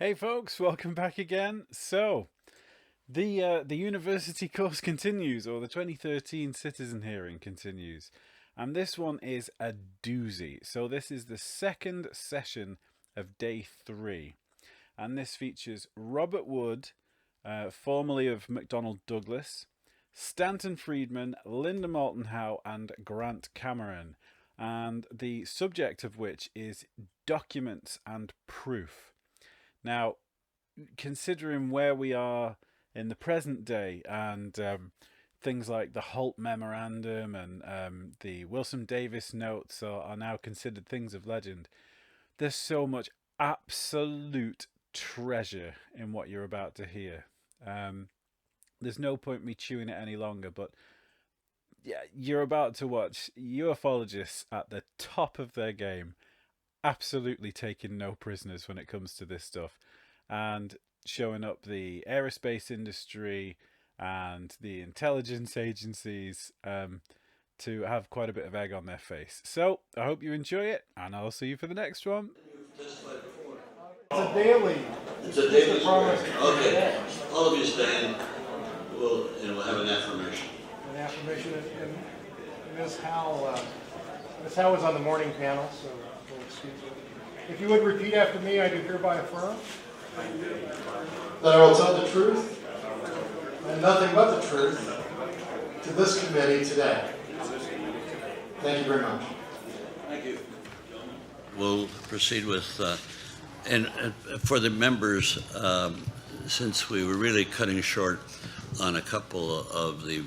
Hey folks, welcome back again. So, the university course continues, or the 2013 citizen hearing continues, and this one is a doozy. So this is the second session of day 3, and this features Robert Wood, formerly of McDonnell Douglas, Stanton Friedman, Linda Moulton-Howe, and Grant Cameron, and the subject of which is documents and proof. Now, considering where we are in the present day and things like the Holt Memorandum and the Wilson Davis notes are now considered things of legend, there's so much absolute treasure in what you're about to hear. There's no point me chewing it any longer, but yeah, you're about to watch ufologists at the top of their game, absolutely taking no prisoners when it comes to this stuff, and showing up the aerospace industry and the intelligence agencies to have quite a bit of egg on their face. So I hope you enjoy it, and I'll see you for the next one. It's a daily. It's a daily prayer. Okay. All of you stand. We'll have an affirmation. An affirmation, and Ms. Howe was on the morning panel, so we'll excuse her. If you would repeat after me, I do hereby affirm that I will tell the truth and nothing but the truth to this committee today. Thank you very much. Thank you. We'll proceed with, and for the members, since we were really cutting short on a couple of the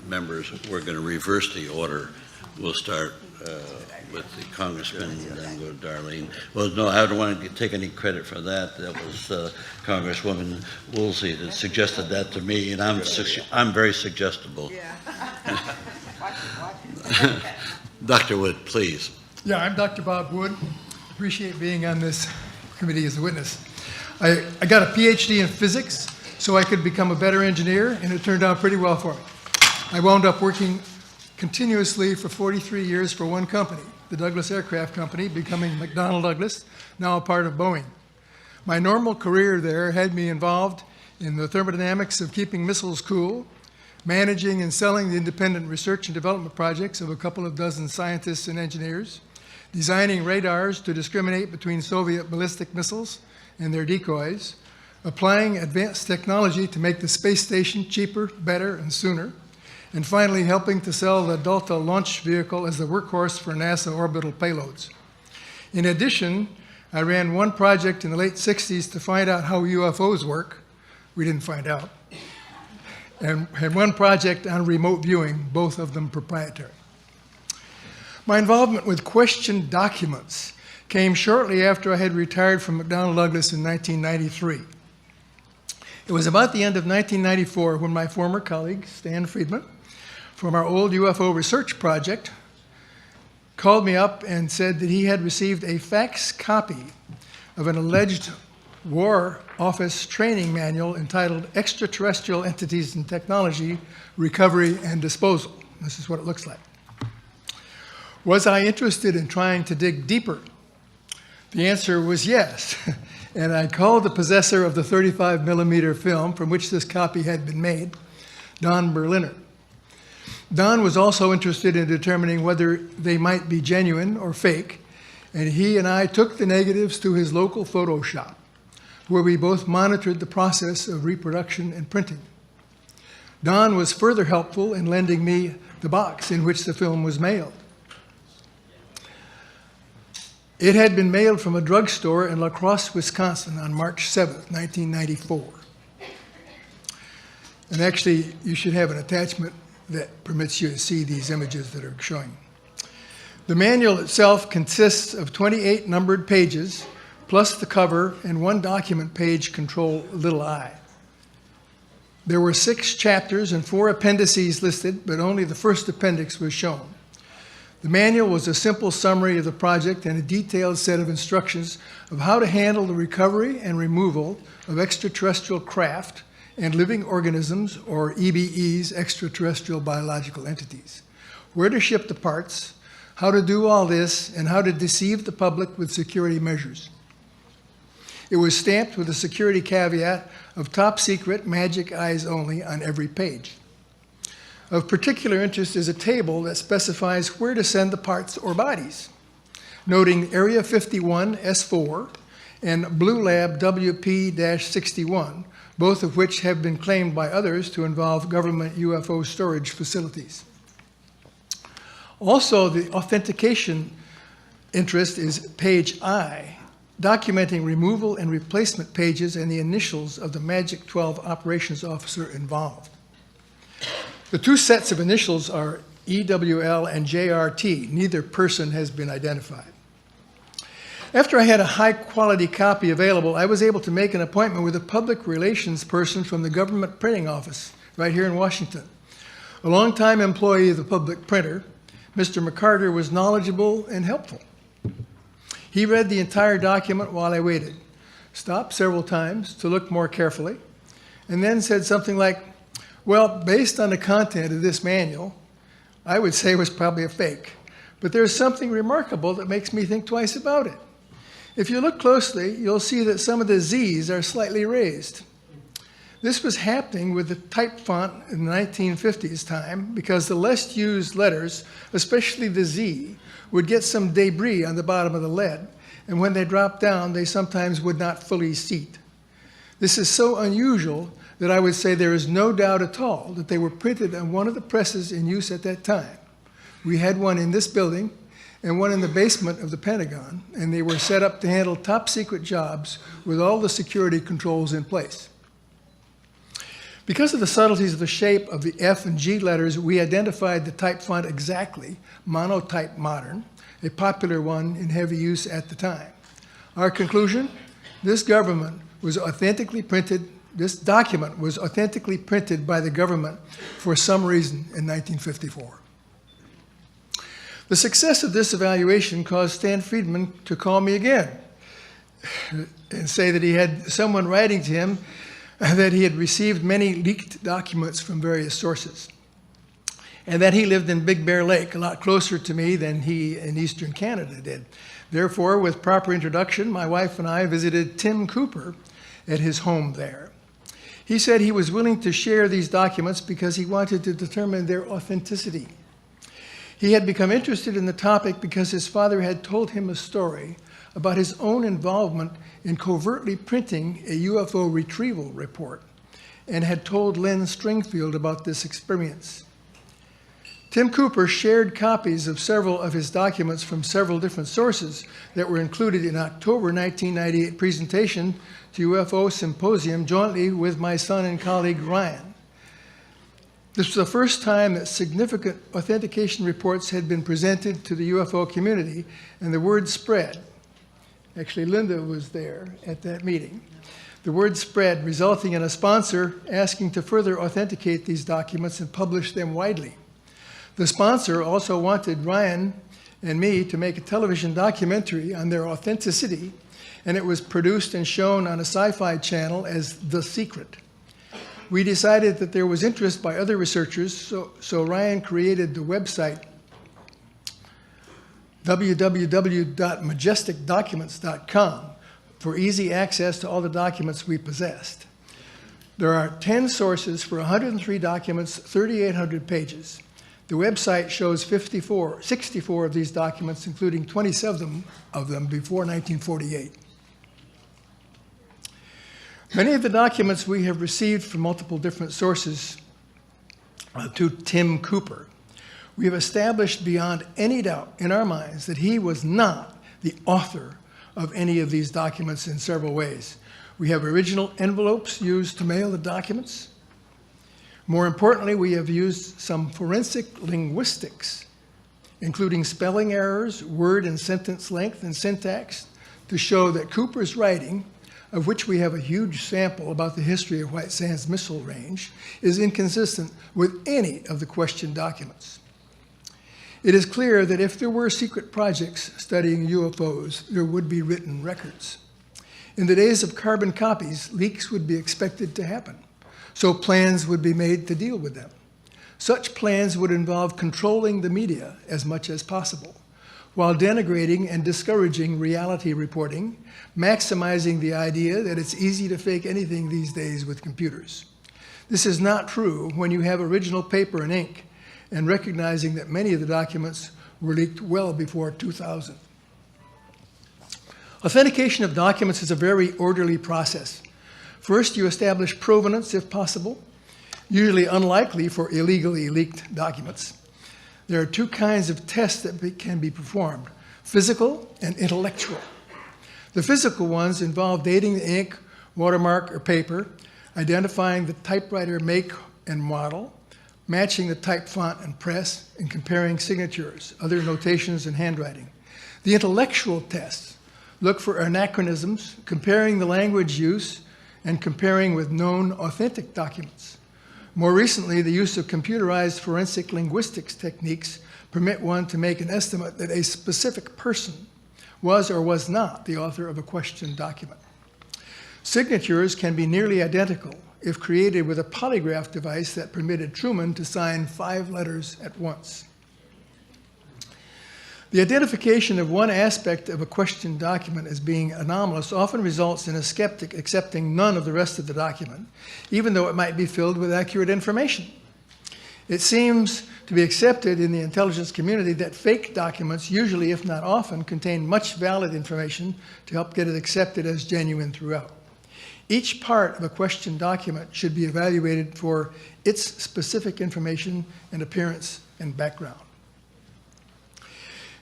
members, we're going to reverse the order. We'll start with the congressman and then go to Darlene. Well, no, I don't want to take any credit for that. That was Congresswoman Woolsey that suggested that to me, and I'm very suggestible. Yeah. Dr. Wood, please. Yeah, I'm Dr. Bob Wood. Appreciate being on this committee as a witness. I got a PhD in physics so I could become a better engineer, and it turned out pretty well for me. I wound up working continuously for 43 years for one company, the Douglas Aircraft Company, becoming McDonnell Douglas, now a part of Boeing. My normal career there had me involved in the thermodynamics of keeping missiles cool, managing and selling the independent research and development projects of a couple of dozen scientists and engineers, designing radars to discriminate between Soviet ballistic missiles and their decoys, applying advanced technology to make the space station cheaper, better, and sooner, and finally helping to sell the Delta launch vehicle as the workhorse for NASA orbital payloads. In addition, I ran one project in the late 60s to find out how UFOs work. We didn't find out. And had one project on remote viewing, both of them proprietary. My involvement with questioned documents came shortly after I had retired from McDonnell Douglas in 1993. It was about the end of 1994 when my former colleague, Stanton Friedman, from our old UFO research project, called me up and said that he had received a fax copy of an alleged War Office training manual entitled Extraterrestrial Entities and Technology, Recovery and Disposal. This is what it looks like. Was I interested in trying to dig deeper? The answer was yes. And I called the possessor of the 35 millimeter film from which this copy had been made, Don Berliner. Don was also interested in determining whether they might be genuine or fake, and he and I took the negatives to his local photo shop, where we both monitored the process of reproduction and printing. Don was further helpful in lending me the box in which the film was mailed. It had been mailed from a drugstore in La Crosse, Wisconsin on March 7th, 1994. And actually, you should have an attachment that permits you to see these images that are showing. The manual itself consists of 28 numbered pages, plus the cover and one document page control I. There were 6 chapters and 4 appendices listed, but only the first appendix was shown. The manual was a simple summary of the project and a detailed set of instructions of how to handle the recovery and removal of extraterrestrial craft and living organisms, or EBEs, extraterrestrial biological entities, where to ship the parts, how to do all this, and how to deceive the public with security measures. It was stamped with a security caveat of top secret, magic eyes only on every page. Of particular interest is a table that specifies where to send the parts or bodies, noting Area 51 S4 and Blue Lab WP-61, both of which have been claimed by others to involve government UFO storage facilities. Also, the authentication interest is page I, documenting removal and replacement pages and the initials of the Magic 12 operations officer involved. The two sets of initials are EWL and JRT. Neither person has been identified. After I had a high-quality copy available, I was able to make an appointment with a public relations person from the government printing office right here in Washington. A longtime employee of the public printer, Mr. McCarter was knowledgeable and helpful. He read the entire document while I waited, stopped several times to look more carefully, and then said something like, well, based on the content of this manual, I would say it was probably a fake, but there's something remarkable that makes me think twice about it. If you look closely, you'll see that some of the Z's are slightly raised. This was happening with the type font in the 1950s time because the less used letters, especially the Z, would get some debris on the bottom of the lead, and when they dropped down, they sometimes would not fully seat. This is so unusual that I would say there is no doubt at all that they were printed on one of the presses in use at that time. We had one in this building and one in the basement of the Pentagon, and they were set up to handle top secret jobs with all the security controls in place. Because of the subtleties of the shape of the F and G letters, we identified the type font exactly, Monotype Modern, a popular one in heavy use at the time. Our conclusion, this document was authentically printed by the government for some reason in 1954. The success of this evaluation caused Stanton Friedman to call me again and say that he had someone writing to him that he had received many leaked documents from various sources, and that he lived in Big Bear Lake, a lot closer to me than he in Eastern Canada did. Therefore, with proper introduction, my wife and I visited Tim Cooper at his home there. He said he was willing to share these documents because he wanted to determine their authenticity. He had become interested in the topic because his father had told him a story about his own involvement in covertly printing a UFO retrieval report and had told Len Stringfield about this experience. Tim Cooper shared copies of several of his documents from several different sources that were included in October 1998 presentation to UFO Symposium jointly with my son and colleague Ryan. This was the first time that significant authentication reports had been presented to the UFO community, and the word spread. Actually, Linda was there at that meeting. The word spread, resulting in a sponsor asking to further authenticate these documents and publish them widely. The sponsor also wanted Ryan and me to make a television documentary on their authenticity, and it was produced and shown on a sci-fi channel as The Secret. We decided that there was interest by other researchers, so Ryan created the website www.majesticdocuments.com for easy access to all the documents we possessed. There are 10 sources for 103 documents, 3,800 pages. The website shows 64 of these documents, including 27 of them before 1948. Many of the documents we have received from multiple different sources to Tim Cooper. We have established beyond any doubt in our minds that he was not the author of any of these documents in several ways. We have original envelopes used to mail the documents. More importantly, we have used some forensic linguistics, including spelling errors, word and sentence length, and syntax, to show that Cooper's writing, of which we have a huge sample about the history of White Sands Missile Range, is inconsistent with any of the questioned documents. It is clear that if there were secret projects studying UFOs, there would be written records. In the days of carbon copies, leaks would be expected to happen, so plans would be made to deal with them. Such plans would involve controlling the media as much as possible. while denigrating and discouraging reality reporting, maximizing the idea that it's easy to fake anything these days with computers. This is not true when you have original paper and ink, and recognizing that many of the documents were leaked well before 2000. Authentication of documents is a very orderly process. First, you establish provenance if possible, usually unlikely for illegally leaked documents. There are two kinds of tests that can be performed, physical and intellectual. The physical ones involve dating the ink, watermark, or paper, identifying the typewriter make and model, matching the type font and press, and comparing signatures, other notations, and handwriting. The intellectual tests look for anachronisms, comparing the language use, and comparing with known authentic documents. More recently, the use of computerized forensic linguistics techniques permit one to make an estimate that a specific person was or was not the author of a questioned document. Signatures can be nearly identical if created with a polygraph device that permitted Truman to sign 5 letters at once. The identification of one aspect of a questioned document as being anomalous often results in a skeptic accepting none of the rest of the document, even though it might be filled with accurate information. It seems to be accepted in the intelligence community that fake documents usually, if not often, contain much valid information to help get it accepted as genuine throughout. Each part of a questioned document should be evaluated for its specific information and appearance and background.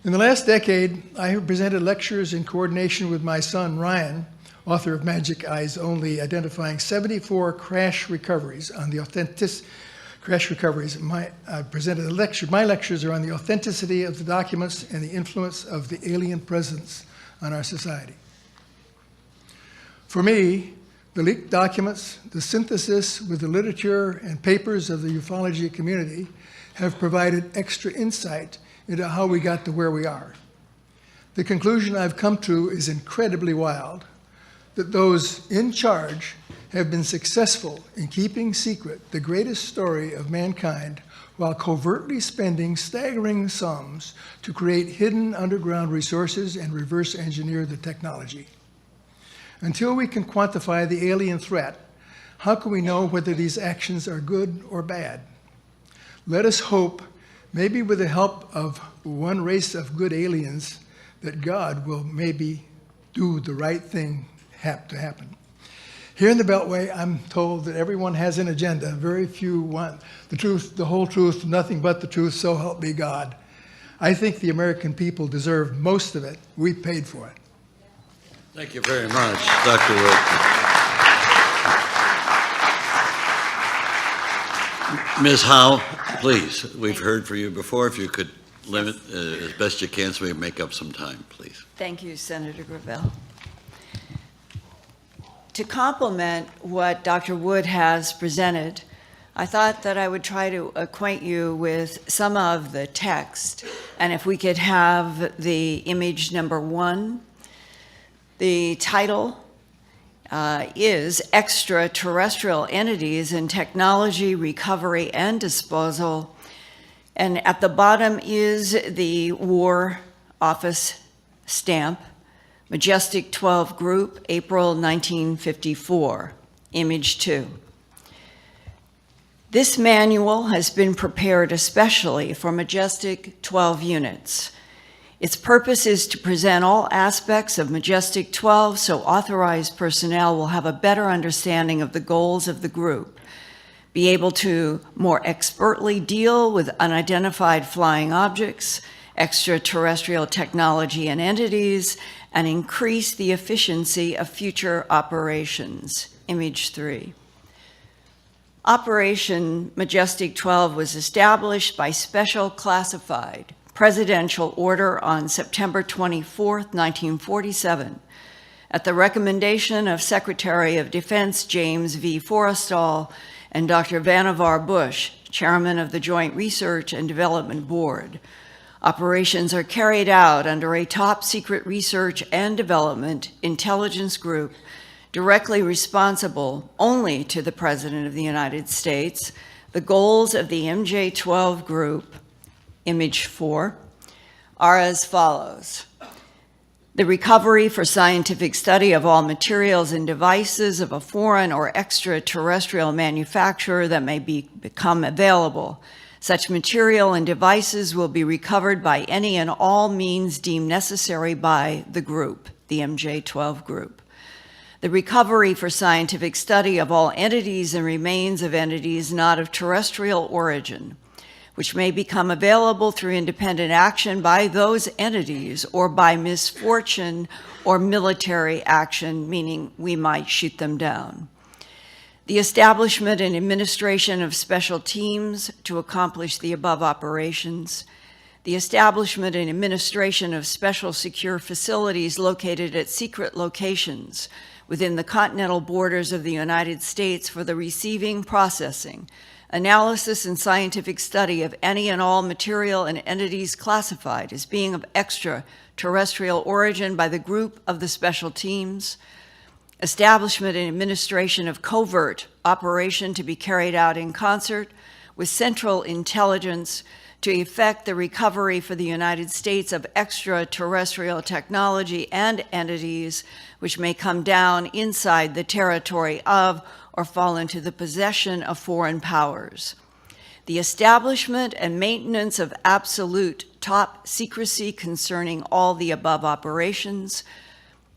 In the last decade, I have presented lectures in coordination with my son, Ryan, author of Magic Eyes Only, identifying 74 crash recoveries on the I presented a lecture. My lectures are on the authenticity of the documents and the influence of the alien presence on our society. For me, the leaked documents, the synthesis with the literature and papers of the ufology community have provided extra insight into how we got to where we are. The conclusion I've come to is incredibly wild, that those in charge have been successful in keeping secret the greatest story of mankind while covertly spending staggering sums to create hidden underground resources and reverse engineer the technology. Until we can quantify the alien threat, how can we know whether these actions are good or bad? Let us hope, maybe with the help of one race of good aliens, that God will maybe do the right thing to happen. Here in the Beltway, I'm told that everyone has an agenda. Very few want the truth, the whole truth, nothing but the truth, so help me God. I think the American people deserve most of it. We paid for it. Thank you very much, Dr. Wood. Ms. Howe, please. We've heard from you before. If you could limit as best you can so we can make up some time, please. Thank you, Senator Gravel. To complement what Dr. Wood has presented, I thought that I would try to acquaint you with some of the text, and if we could have the image number 1. The title is Extraterrestrial Entities in Technology, Recovery, and Disposal. And at the bottom is the War Office stamp, Majestic 12 Group, April 1954, image 2. This manual has been prepared especially for Majestic 12 units. Its purpose is to present all aspects of Majestic 12 so authorized personnel will have a better understanding of the goals of the group, be able to more expertly deal with unidentified flying objects, extraterrestrial technology and entities, and increase the efficiency of future operations. Image 3. Operation Majestic 12 was established by special classified presidential order on September 24, 1947, at the recommendation of Secretary of Defense James V. Forrestal and Dr. Vannevar Bush, Chairman of the Joint Research and Development Board. Operations are carried out under a top secret research and development intelligence group directly responsible only to the President of the United States. The goals of the MJ-12 group, image 4, are as follows. The recovery for scientific study of all materials and devices of a foreign or extraterrestrial manufacturer that may become available. Such material and devices will be recovered by any and all means deemed necessary by the group, the MJ-12 group. The recovery for scientific study of all entities and remains of entities not of terrestrial origin, which may become available through independent action by those entities or by misfortune or military action, meaning we might shoot them down. The establishment and administration of special teams to accomplish the above operations. The establishment and administration of special secure facilities located at secret locations within the continental borders of the United States for the receiving, processing, analysis, and scientific study of any and all material and entities classified as being of extraterrestrial origin by the group of the special teams. Establishment and administration of covert operation to be carried out in concert with central intelligence to effect the recovery for the United States of extraterrestrial technology and entities which may come down inside the territory of or fall into the possession of foreign powers. The establishment and maintenance of absolute top secrecy concerning all the above operations.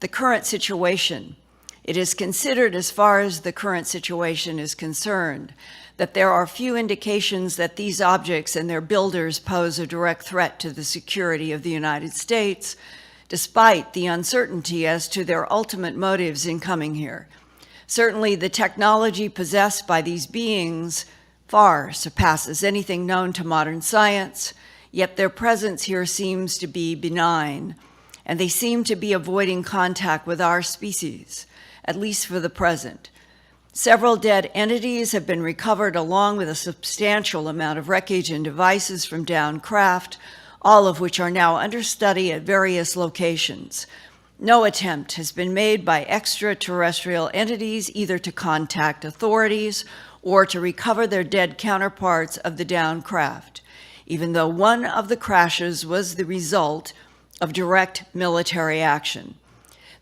The current situation. It is considered, as far as the current situation is concerned, that there are few indications that these objects and their builders pose a direct threat to the security of the United States, despite the uncertainty as to their ultimate motives in coming here. Certainly, the technology possessed by these beings far surpasses anything known to modern science, yet their presence here seems to be benign, and they seem to be avoiding contact with our species, at least for the present. Several dead entities have been recovered along with a substantial amount of wreckage and devices from downed craft, all of which are now under study at various locations. No attempt has been made by extraterrestrial entities either to contact authorities or to recover their dead counterparts of the downed craft, even though one of the crashes was the result of direct military action.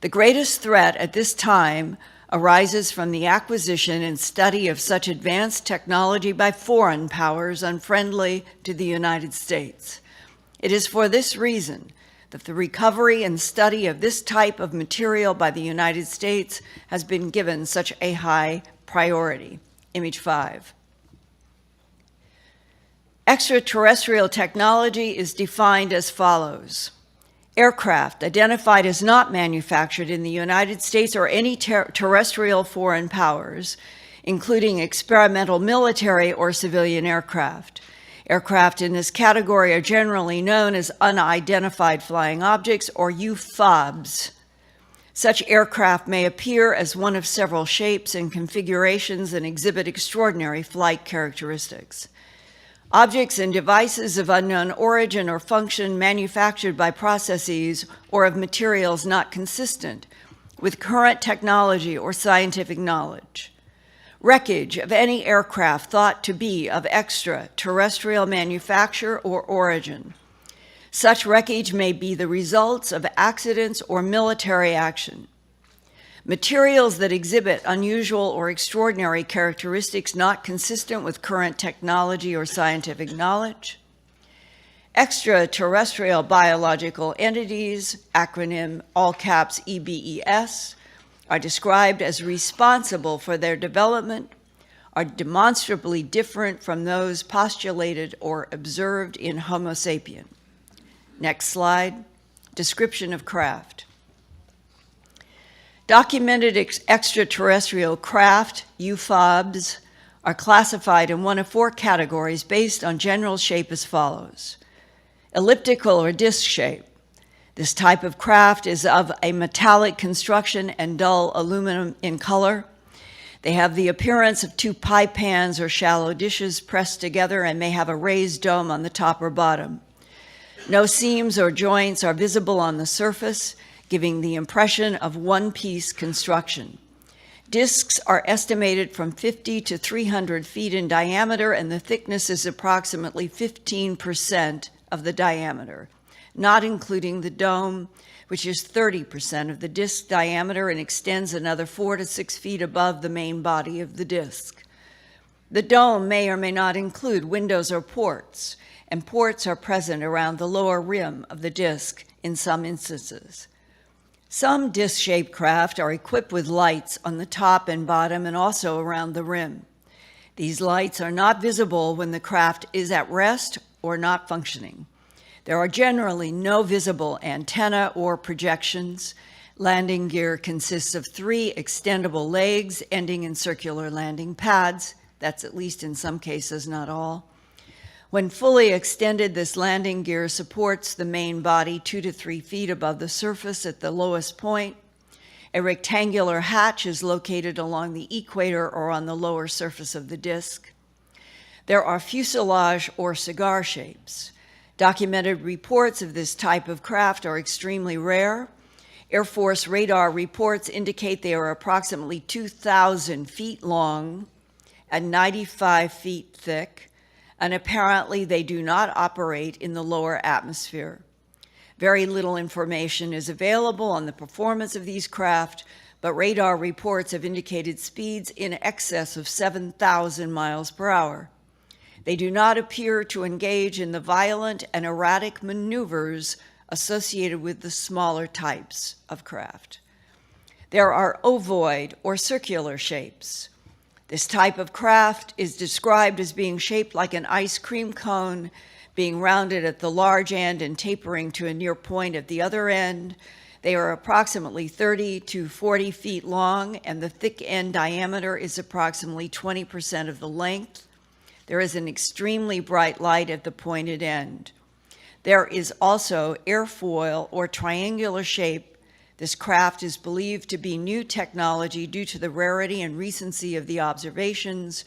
The greatest threat at this time arises from the acquisition and study of such advanced technology by foreign powers unfriendly to the United States. It is for this reason that the recovery and study of this type of material by the United States has been given such a high priority. Image 5. Extraterrestrial technology is defined as follows. Aircraft identified as not manufactured in the United States or any terrestrial foreign powers, including experimental military or civilian aircraft. Aircraft in this category are generally known as unidentified flying objects, or UFOBs. Such aircraft may appear as one of several shapes and configurations and exhibit extraordinary flight characteristics. Objects and devices of unknown origin or function manufactured by processes or of materials not consistent with current technology or scientific knowledge. Wreckage of any aircraft thought to be of extraterrestrial manufacture or origin. Such wreckage may be the results of accidents or military action. Materials that exhibit unusual or extraordinary characteristics not consistent with current technology or scientific knowledge. Extraterrestrial biological entities, acronym all caps EBES, are described as responsible for their development, are demonstrably different from those postulated or observed in Homo sapien. Next slide, description of craft. Documented extraterrestrial craft, UFOBs, are classified in one of four categories based on general shape as follows. Elliptical or disc shape. This type of craft is of a metallic construction and dull aluminum in color. They have the appearance of two pie pans or shallow dishes pressed together and may have a raised dome on the top or bottom. No seams or joints are visible on the surface, giving the impression of one-piece construction. Discs are estimated from 50 to 300 feet in diameter, and the thickness is approximately 15% of the diameter. not including the dome, which is 30% of the disk diameter and extends another 4 to 6 feet above the main body of the disk. The dome may or may not include windows or ports, and ports are present around the lower rim of the disk in some instances. Some disc-shaped craft are equipped with lights on the top and bottom and also around the rim. These lights are not visible when the craft is at rest or not functioning. There are generally no visible antenna or projections. Landing gear consists of 3 extendable legs ending in circular landing pads. That's at least in some cases, not all. When fully extended, this landing gear supports the main body 2 to 3 feet above the surface at the lowest point. A rectangular hatch is located along the equator or on the lower surface of the disk. There are fuselage or cigar shapes. Documented reports of this type of craft are extremely rare. Air Force radar reports indicate they are approximately 2,000 feet long and 95 feet thick, and apparently they do not operate in the lower atmosphere. Very little information is available on the performance of these craft, but radar reports have indicated speeds in excess of 7,000 miles per hour. They do not appear to engage in the violent and erratic maneuvers associated with the smaller types of craft. There are ovoid or circular shapes. This type of craft is described as being shaped like an ice cream cone, being rounded at the large end and tapering to a near point at the other end. They are approximately 30 to 40 feet long, and the thick end diameter is approximately 20% of the length. There is an extremely bright light at the pointed end. There is also airfoil or triangular shape. This craft is believed to be new technology due to the rarity and recency of the observations.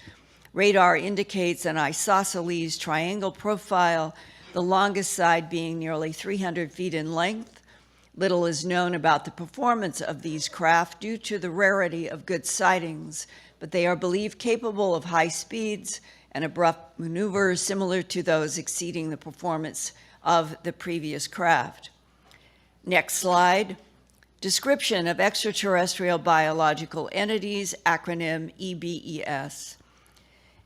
Radar indicates an isosceles triangle profile, the longest side being nearly 300 feet in length. Little is known about the performance of these craft due to the rarity of good sightings, but they are believed capable of high speeds and abrupt maneuvers similar to those exceeding the performance of the previous craft. Next slide. Description of extraterrestrial biological entities, acronym EBES.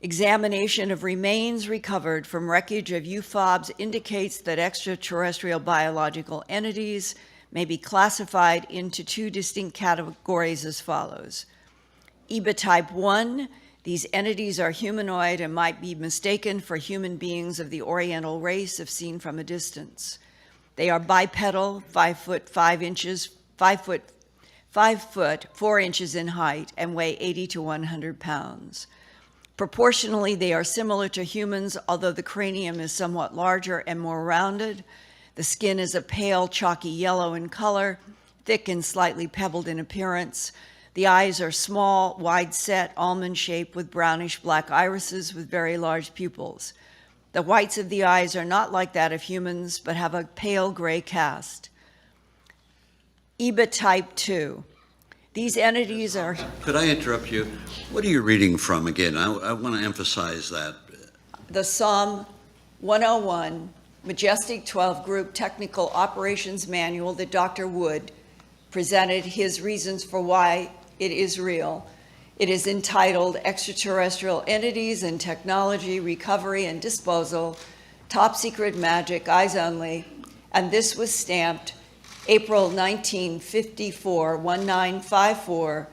Examination of remains recovered from wreckage of UFOBs indicates that extraterrestrial biological entities may be classified into 2 distinct categories as follows. EBA type 1, these entities are humanoid and might be mistaken for human beings of the Oriental race if seen from a distance. They are bipedal, 5 foot 4 inches in height and weigh 80 to 100 pounds. Proportionally, they are similar to humans, although the cranium is somewhat larger and more rounded. The skin is a pale, chalky yellow in color, thick and slightly pebbled in appearance. The eyes are small, wide-set, almond-shaped with brownish-black irises with very large pupils. The whites of the eyes are not like that of humans, but have a pale gray cast. EBA type 2. These entities are... Could I interrupt you? What are you reading from again? I want to emphasize that. The Psalm 101 Majestic 12 Group Technical Operations Manual that Dr. Wood presented his reasons for why it is real. It is entitled Extraterrestrial Entities and Technology Recovery and Disposal, Top Secret Magic, Eyes Only, and this was stamped April 1954, 1954,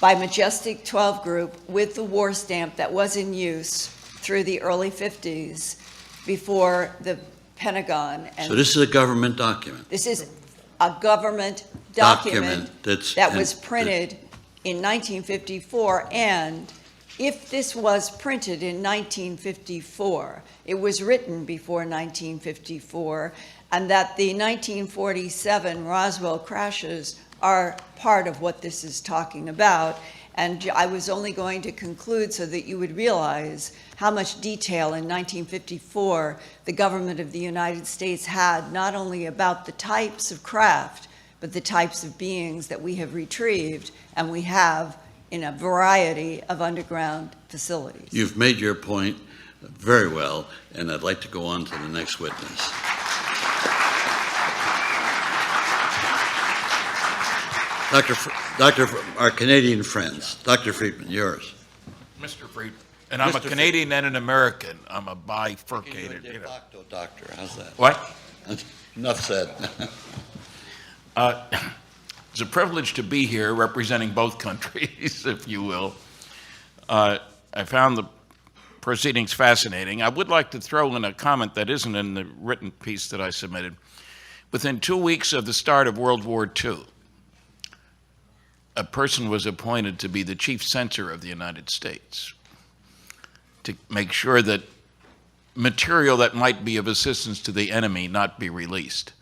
by Majestic 12 Group with the war stamp that was in use through the early 50s before the Pentagon. And so this is a government document? This is a government document that was printed in 1954, and if this was printed in 1954, it was written before 1954, and that the 1947 Roswell crashes are part of what this is talking about. And I was only going to conclude so that you would realize how much detail in 1954 the government of the United States had, not only about the types of craft, but the types of beings that we have retrieved and we have in a variety of underground facilities. You've made your point very well, and I'd like to go on to the next witness. Our Canadian friends. Dr. Friedman, yours. Mr. Friedman. And I'm a Mr. Canadian and an American. I'm a De bifurcated, facto doctor, how's that? What? Enough said. It's a privilege to be here representing both countries, if you will. I found the proceedings fascinating. I would like to throw in a comment that isn't in the written piece that I submitted. Within 2 weeks of the start of World War II, a person was appointed to be the chief censor of the United States to make sure that material that might be of assistance to the enemy not be released.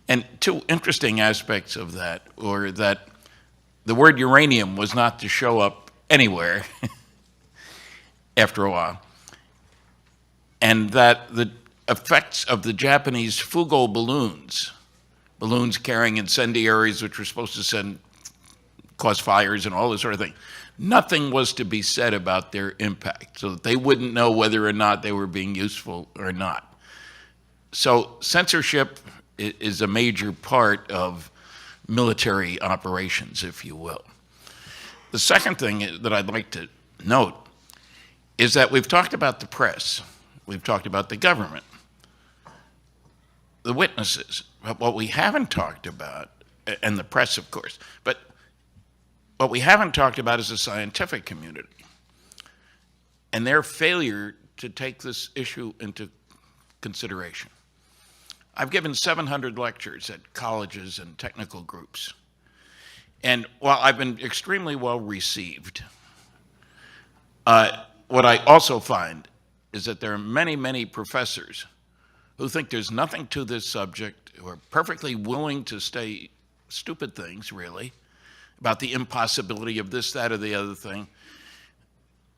And two interesting aspects of that were that the word uranium was not to show up anywhere after a while, and that the effects of the Japanese Fugo balloons carrying incendiaries which were supposed to cause fires and all this sort of thing, nothing was to be said about their impact, so that they wouldn't know whether or not they were being useful or not. So censorship is a major part of military operations, if you will. The second thing that I'd like to note is that we've talked about the press, we've talked about the government, the witnesses, but what we haven't talked about, and the press, of course, but what we haven't talked about is the scientific community and their failure to take this issue into consideration. I've given 700 lectures at colleges and technical groups. And while I've been extremely well received, what I also find is that there are many, many professors who think there's nothing to this subject, who are perfectly willing to say stupid things, really, about the impossibility of this, that, or the other thing.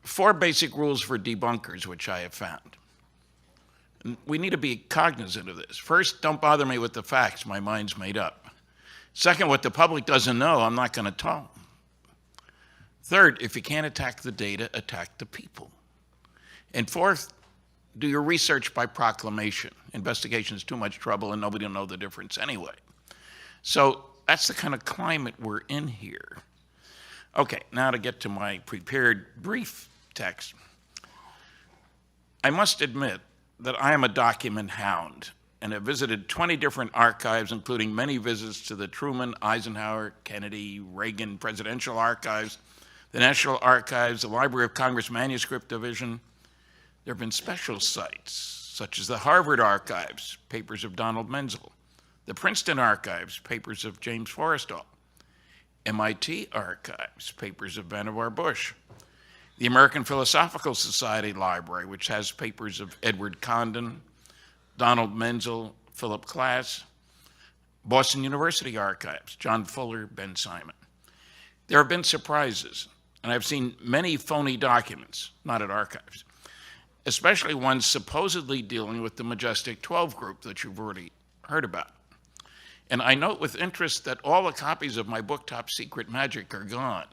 4 basic rules for debunkers, which I have found. And we need to be cognizant of this. First, don't bother me with the facts. My mind's made up. Second, what the public doesn't know, I'm not going to tell them. Third, if you can't attack the data, attack the people. And fourth, do your research by proclamation. Investigation is too much trouble and nobody will know the difference anyway. So that's the kind of climate we're in here. Okay, now to get to my prepared brief text. I must admit that I am a document hound and have visited 20 different archives, including many visits to the Truman, Eisenhower, Kennedy, Reagan presidential archives, the National Archives, the Library of Congress Manuscript Division. There have been special sites, such as the Harvard Archives, papers of Donald Menzel, the Princeton Archives, papers of James Forrestal, MIT Archives, papers of Vannevar Bush, the American Philosophical Society Library, which has papers of Edward Condon, Donald Menzel, Philip Klass, Boston University Archives, John Fuller, Ben Simon. There have been surprises, and I've seen many phony documents, not at archives, especially ones supposedly dealing with the Majestic 12 group that you've already heard about. And I note with interest that all the copies of my book, Top Secret Magic, are gone.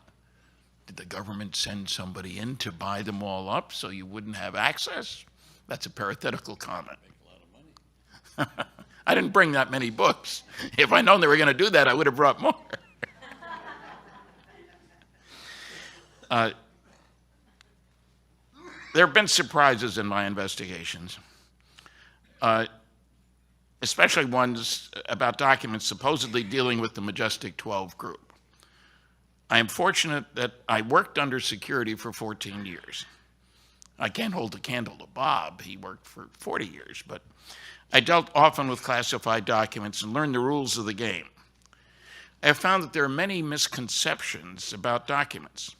Did the government send somebody in to buy them all up so you wouldn't have access? That's a parenthetical comment. I didn't bring that many books. If I'd known they were going to do that, I would have brought more. There have been surprises in my investigations, especially ones about documents supposedly dealing with the Majestic 12 group. I am fortunate that I worked under security for 14 years. I can't hold a candle to Bob. He worked for 40 years, but I dealt often with classified documents and learned the rules of the game. I have found that there are many misconceptions about documents.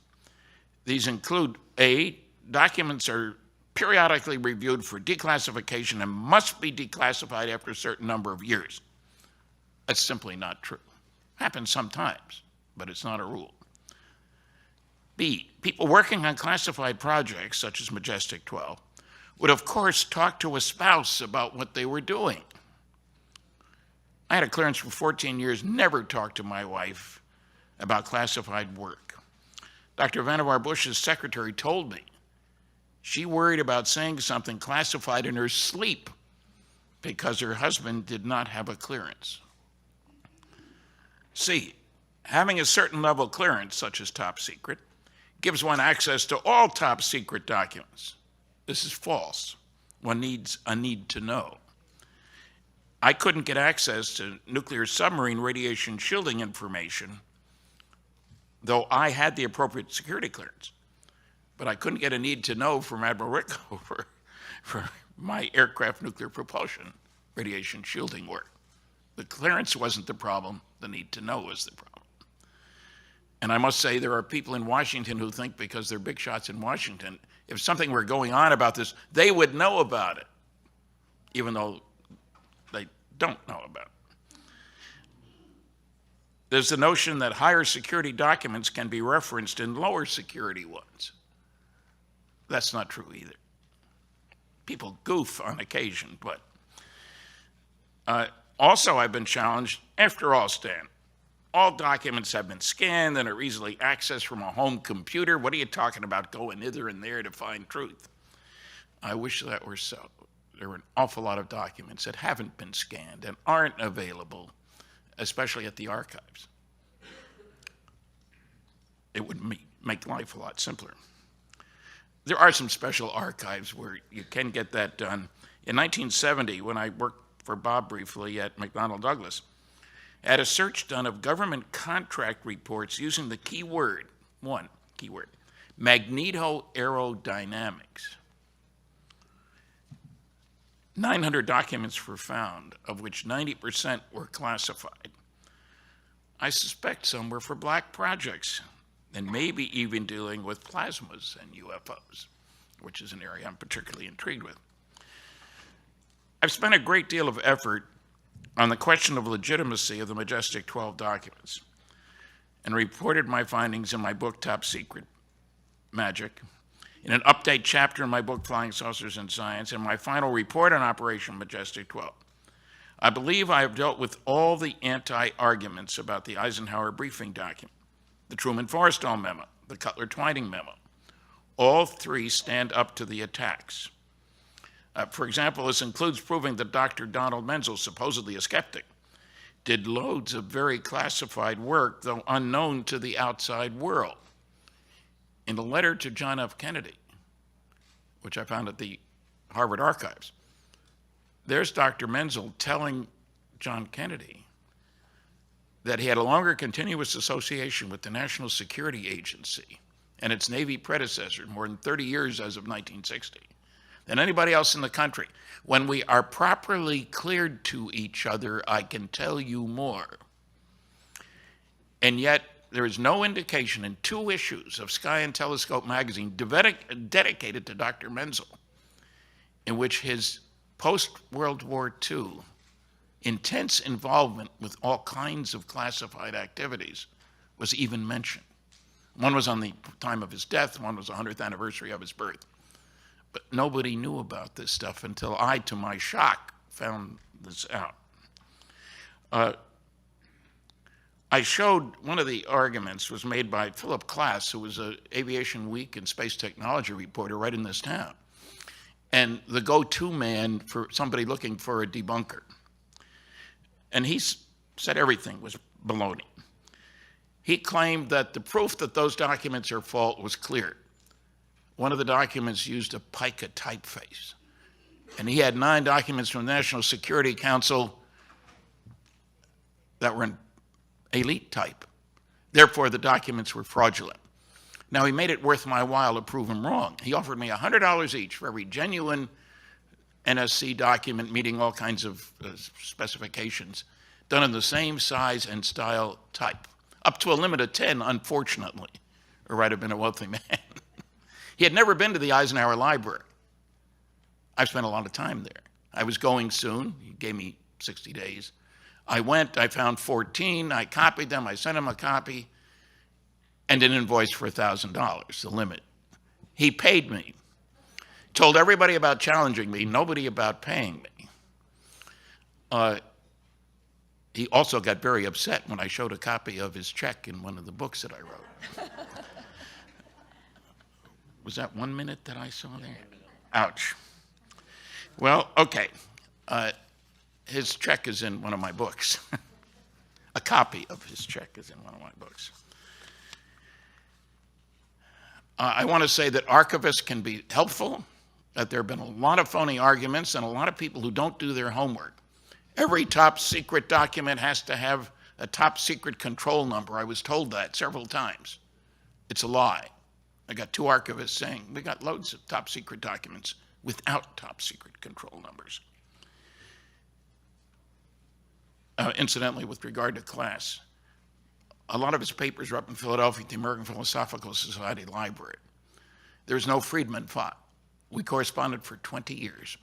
These include, A, documents are periodically reviewed for declassification and must be declassified after a certain number of years. That's simply not true. Happens sometimes, but it's not a rule. B, people working on classified projects, such as Majestic 12, would of course talk to a spouse about what they were doing. I had a clearance for 14 years, never talked to my wife about classified work. Dr. Vannevar Bush's secretary told me she worried about saying something classified in her sleep because her husband did not have a clearance. C, having a certain level of clearance, such as top secret, gives one access to all top secret documents. This is false. One needs a need to know. I couldn't get access to nuclear submarine radiation shielding information, though I had the appropriate security clearance. But I couldn't get a need to know from Admiral Rickover for my aircraft nuclear propulsion radiation shielding work. The clearance wasn't the problem, the need to know was the problem. And I must say, there are people in Washington who think because they're big shots in Washington, if something were going on about this, they would know about it, even though they don't know about it. There's the notion that higher security documents can be referenced in lower security ones. That's not true either. People goof on occasion, but also I've been challenged, after all, Stan, all documents have been scanned and are easily accessed from a home computer. What are you talking about going hither and there to find truth? I wish that were so. There are an awful lot of documents that haven't been scanned and aren't available, especially at the archives. It would make life a lot simpler. There are some special archives where you can get that done. In 1970, when I worked for Bob briefly at McDonnell Douglas, I had a search done of government contract reports using the keyword, one keyword, magnetoaerodynamics. 900 documents were found, of which 90% were classified. I suspect some were for black projects, and maybe even dealing with plasmas and UFOs, which is an area I'm particularly intrigued with. I've spent a great deal of effort on the question of legitimacy of the Majestic 12 documents and reported my findings in my book, Top Secret Magic, in an update chapter in my book, Flying Saucers and Science, and my final report on Operation Majestic 12. I believe I have dealt with all the anti-arguments about the Eisenhower briefing document, the Truman-Forrestal memo, the Cutler-Twining memo. All three stand up to the attacks. For example, this includes proving that Dr. Donald Menzel, supposedly a skeptic, did loads of very classified work, though unknown to the outside world. In a letter to John F. Kennedy, which I found at the Harvard Archives, there's Dr. Menzel telling John Kennedy that he had a longer continuous association with the National Security Agency and its Navy predecessor, more than 30 years as of 1960, than anybody else in the country. When we are properly cleared to each other, I can tell you more. And yet, there is no indication in 2 issues of Sky and Telescope magazine dedicated to Dr. Menzel, in which his post-World War II intense involvement with all kinds of classified activities was even mentioned. One was on the time of his death, one was the 100th anniversary of his birth. But nobody knew about this stuff until I, to my shock, found this out. I showed one of the arguments was made by Philip Klass, who was an Aviation Week and space technology reporter right in this town, and the go-to man for somebody looking for a debunker. And he said everything was baloney. He claimed that the proof that those documents are false was clear. One of the documents used a pica typeface, and he had 9 documents from the National Security Council that were in elite type. Therefore, the documents were fraudulent. Now, he made it worth my while to prove him wrong. He offered me $100 each for every genuine NSC document meeting all kinds of specifications, done in the same size and style type, up to a limit of 10, unfortunately, or I'd have been a wealthy man. He had never been to the Eisenhower Library. I've spent a lot of time there. I was going soon. He gave me 60 days. I went, I found 14, I copied them, I sent him a copy, and an invoice for $1,000, the limit. He paid me. Told everybody about challenging me, nobody about paying me. He also got very upset when I showed a copy of his check in one of the books that I wrote. Was that 1 minute that I saw there? Ouch. Well, okay. His check is in one of my books. A copy of his check is in one of my books. I want to say that archivists can be helpful, that there have been a lot of phony arguments and a lot of people who don't do their homework. Every top secret document has to have a top secret control number. I was told that several times. It's a lie. I got 2 archivists saying, we got loads of top secret documents without top secret control numbers. Incidentally, with regard to class, a lot of his papers are up in Philadelphia at the American Philosophical Society Library. There's no Friedman file. We corresponded for 20 years.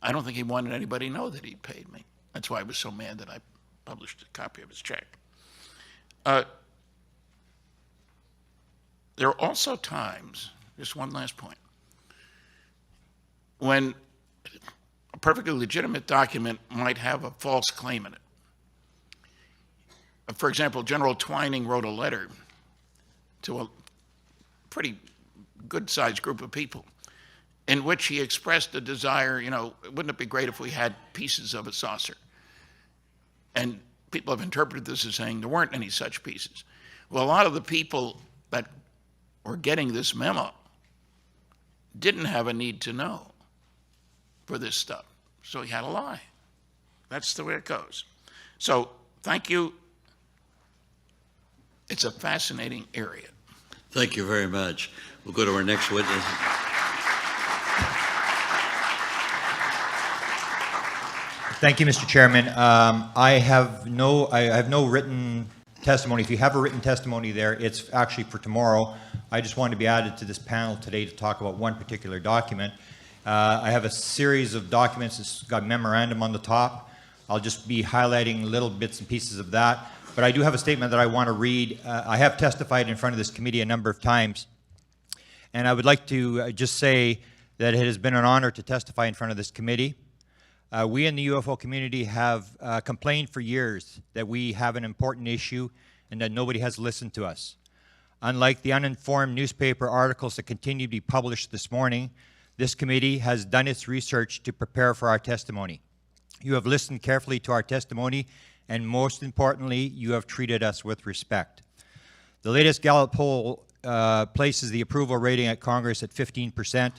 I don't think he wanted anybody to know that he'd paid me. That's why I was so mad that I published a copy of his check. There are also times, just one last point, when a perfectly legitimate document might have a false claim in it. For example, General Twining wrote a letter to a pretty good-sized group of people in which he expressed a desire, wouldn't it be great if we had pieces of a saucer? And people have interpreted this as saying there weren't any such pieces. Well, a lot of the people that were getting this memo didn't have a need to know for this stuff. So he had to lie. That's the way it goes. So thank you. It's a fascinating area. Thank you very much. We'll go to our next witness. Thank you, Mr. Chairman. I have no written testimony. If you have a written testimony there, it's actually for tomorrow. I just wanted to be added to this panel today to talk about one particular document. I have a series of documents. It's got a memorandum on the top. I'll just be highlighting little bits and pieces of that. But I do have a statement that I want to read. I have testified in front of this committee a number of times. And I would like to just say that it has been an honor to testify in front of this committee. We in the UFO community have complained for years that we have an important issue and that nobody has listened to us. Unlike the uninformed newspaper articles that continue to be published this morning, this committee has done its research to prepare for our testimony. You have listened carefully to our testimony, and most importantly, you have treated us with respect. The latest Gallup poll places the approval rating at Congress at 15%.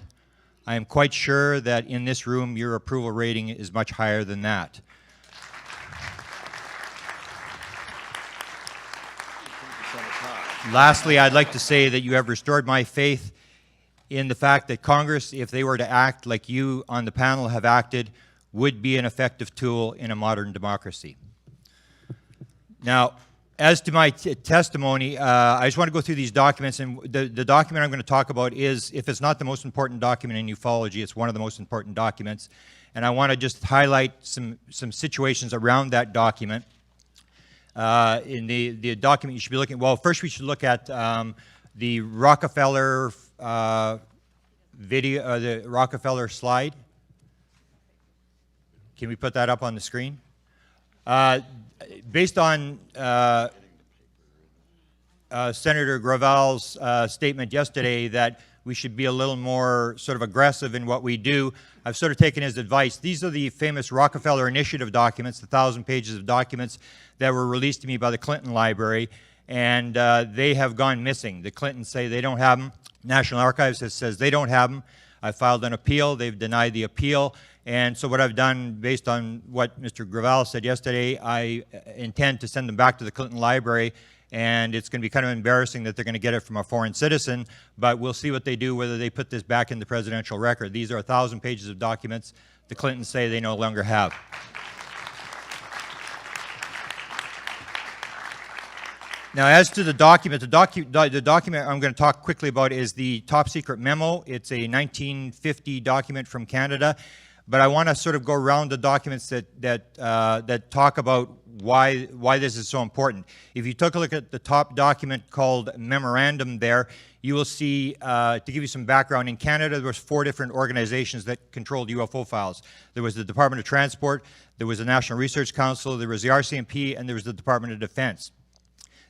I am quite sure that in this room, your approval rating is much higher than that. Lastly, I'd like to say that you have restored my faith in the fact that Congress, if they were to act like you on the panel have acted, would be an effective tool in a modern democracy. Now, as to my testimony, I just want to go through these documents, and the document I'm going to talk about is, if it's not the most important document in ufology, it's one of the most important documents. And I want to just highlight some situations around that document. In the document you should be looking, well, first we should look at the Rockefeller video, the Rockefeller slide. Can we put that up on the screen? Based on Senator Gravel's statement yesterday that we should be a little more sort of aggressive in what we do, I've sort of taken his advice. These are the famous Rockefeller Initiative documents, the 1,000 pages of documents that were released to me by the Clinton Library, and they have gone missing. The Clintons say they don't have them. National Archives says they don't have them. I filed an appeal. They've denied the appeal. And so what I've done, based on what Mr. Gravel said yesterday, I intend to send them back to the Clinton Library, and it's going to be kind of embarrassing that they're going to get it from a foreign citizen, but we'll see what they do, whether they put this back in the presidential record. These are 1,000 pages of documents the Clintons say they no longer have. Now, as to the document, the document I'm going to talk quickly about is the top secret memo. It's a 1950 document from Canada. But I want to sort of go around the documents that talk about why this is so important. If you took a look at the top document called Memorandum there, you will see, to give you some background, in Canada there was 4 different organizations that controlled UFO files. There was the Department of Transport, there was the National Research Council, there was the RCMP, and there was the Department of Defense.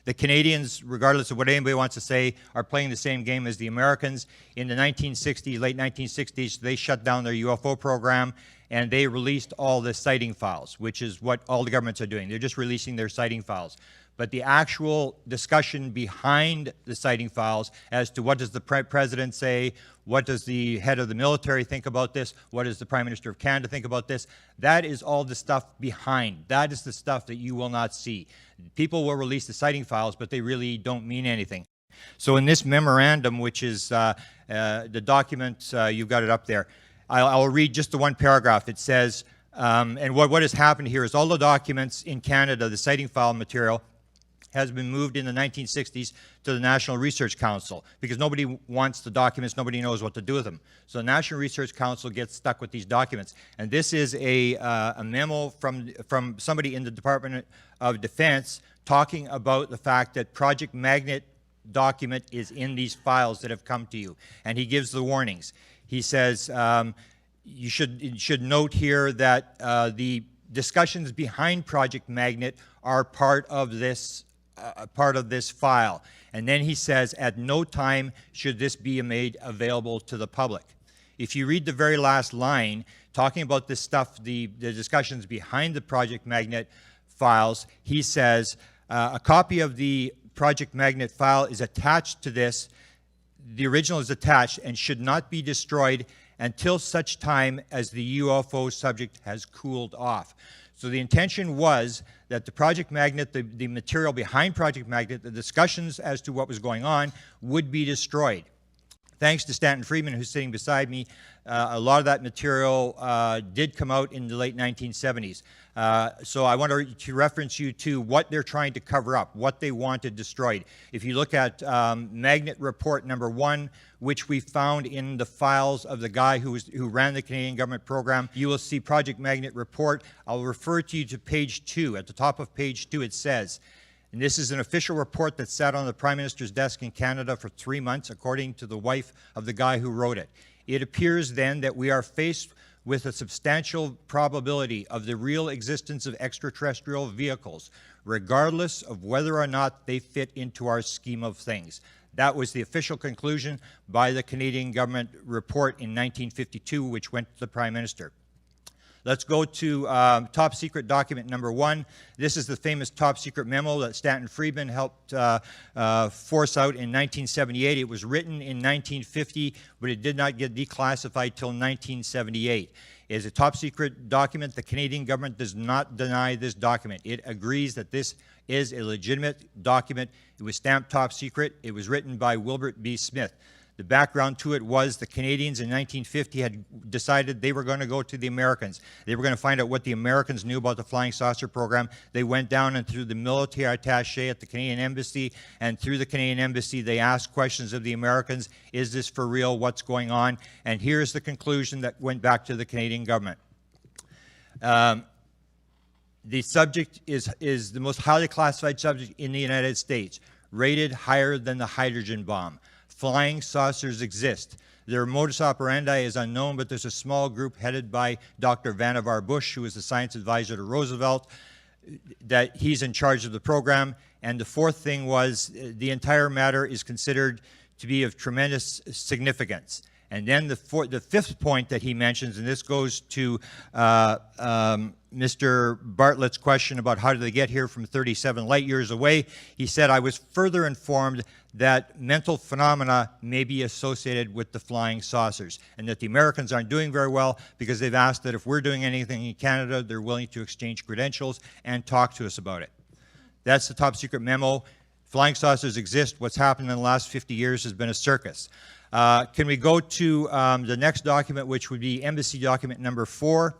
The Canadians, regardless of what anybody wants to say, are playing the same game as the Americans. In the 1960s, late 1960s, they shut down their UFO program, and they released all the sighting files, which is what all the governments are doing. They're just releasing their sighting files. But the actual discussion behind the sighting files as to what does the president say, what does the head of the military think about this, what does the Prime Minister of Canada think about this, that is all the stuff behind. That is the stuff that you will not see. People will release the sighting files, but they really don't mean anything. So in this memorandum, which is the document, you've got it up there, I'll read just the one paragraph. It says, and what has happened here is all the documents in Canada, the sighting file material, has been moved in the 1960s to the National Research Council because nobody wants the documents, nobody knows what to do with them. So the National Research Council gets stuck with these documents. And this is a memo from somebody in the Department of Defense talking about the fact that Project Magnet document is in these files that have come to you. And he gives the warnings. He says, you should note here that the discussions behind Project Magnet are part of this file. And then he says, at no time should this be made available to the public. If you read the very last line, talking about this stuff, the discussions behind the Project Magnet files, he says, a copy of the Project Magnet file is attached to this. The original is attached and should not be destroyed until such time as the UFO subject has cooled off. So the intention was that the Project Magnet, the material behind Project Magnet, the discussions as to what was going on would be destroyed. Thanks to Stanton Friedman, who's sitting beside me, a lot of that material did come out in the late 1970s. So I want to reference you to what they're trying to cover up, what they wanted destroyed. If you look at Magnet Report number 1, which we found in the files of the guy who ran the Canadian government program, you will see Project Magnet Report. I'll refer to you to page 2. At the top of page 2 it says, and this is an official report that sat on the Prime Minister's desk in Canada for 3 months, according to the wife of the guy who wrote it. It appears then that we are faced with a substantial probability of the real existence of extraterrestrial vehicles, regardless of whether or not they fit into our scheme of things. That was the official conclusion by the Canadian government report in 1952, which went to the Prime Minister. Let's go to top secret document number 1. This is the famous top secret memo that Stanton Friedman helped force out in 1978. It was written in 1950, but it did not get declassified till 1978. It is a top secret document. The Canadian government does not deny this document. It agrees that this is a legitimate document. It was stamped top secret. It was written by Wilbert B. Smith. The background to it was the Canadians in 1950 had decided they were going to go to the Americans. They were going to find out what the Americans knew about the flying saucer program. They went down and through the military attaché at the Canadian Embassy, and through the Canadian Embassy they asked questions of the Americans. Is this for real? What's going on? And here's the conclusion that went back to the Canadian government. The subject is the most highly classified subject in the United States, rated higher than the hydrogen bomb. Flying saucers exist. Their modus operandi is unknown, but there's a small group headed by Dr. Vannevar Bush, who is the science advisor to Roosevelt, that he's in charge of the program. And the fourth thing was the entire matter is considered to be of tremendous significance. And then the fifth point that he mentions, and this goes to Mr. Bartlett's question about how did they get here from 37 light years away, he said, I was further informed that mental phenomena may be associated with the flying saucers, and that the Americans aren't doing very well because they've asked that if we're doing anything in Canada, they're willing to exchange credentials and talk to us about it. That's the top secret memo. Flying saucers exist. What's happened in the last 50 years has been a circus. Can we go to the next document, which would be embassy document number 4?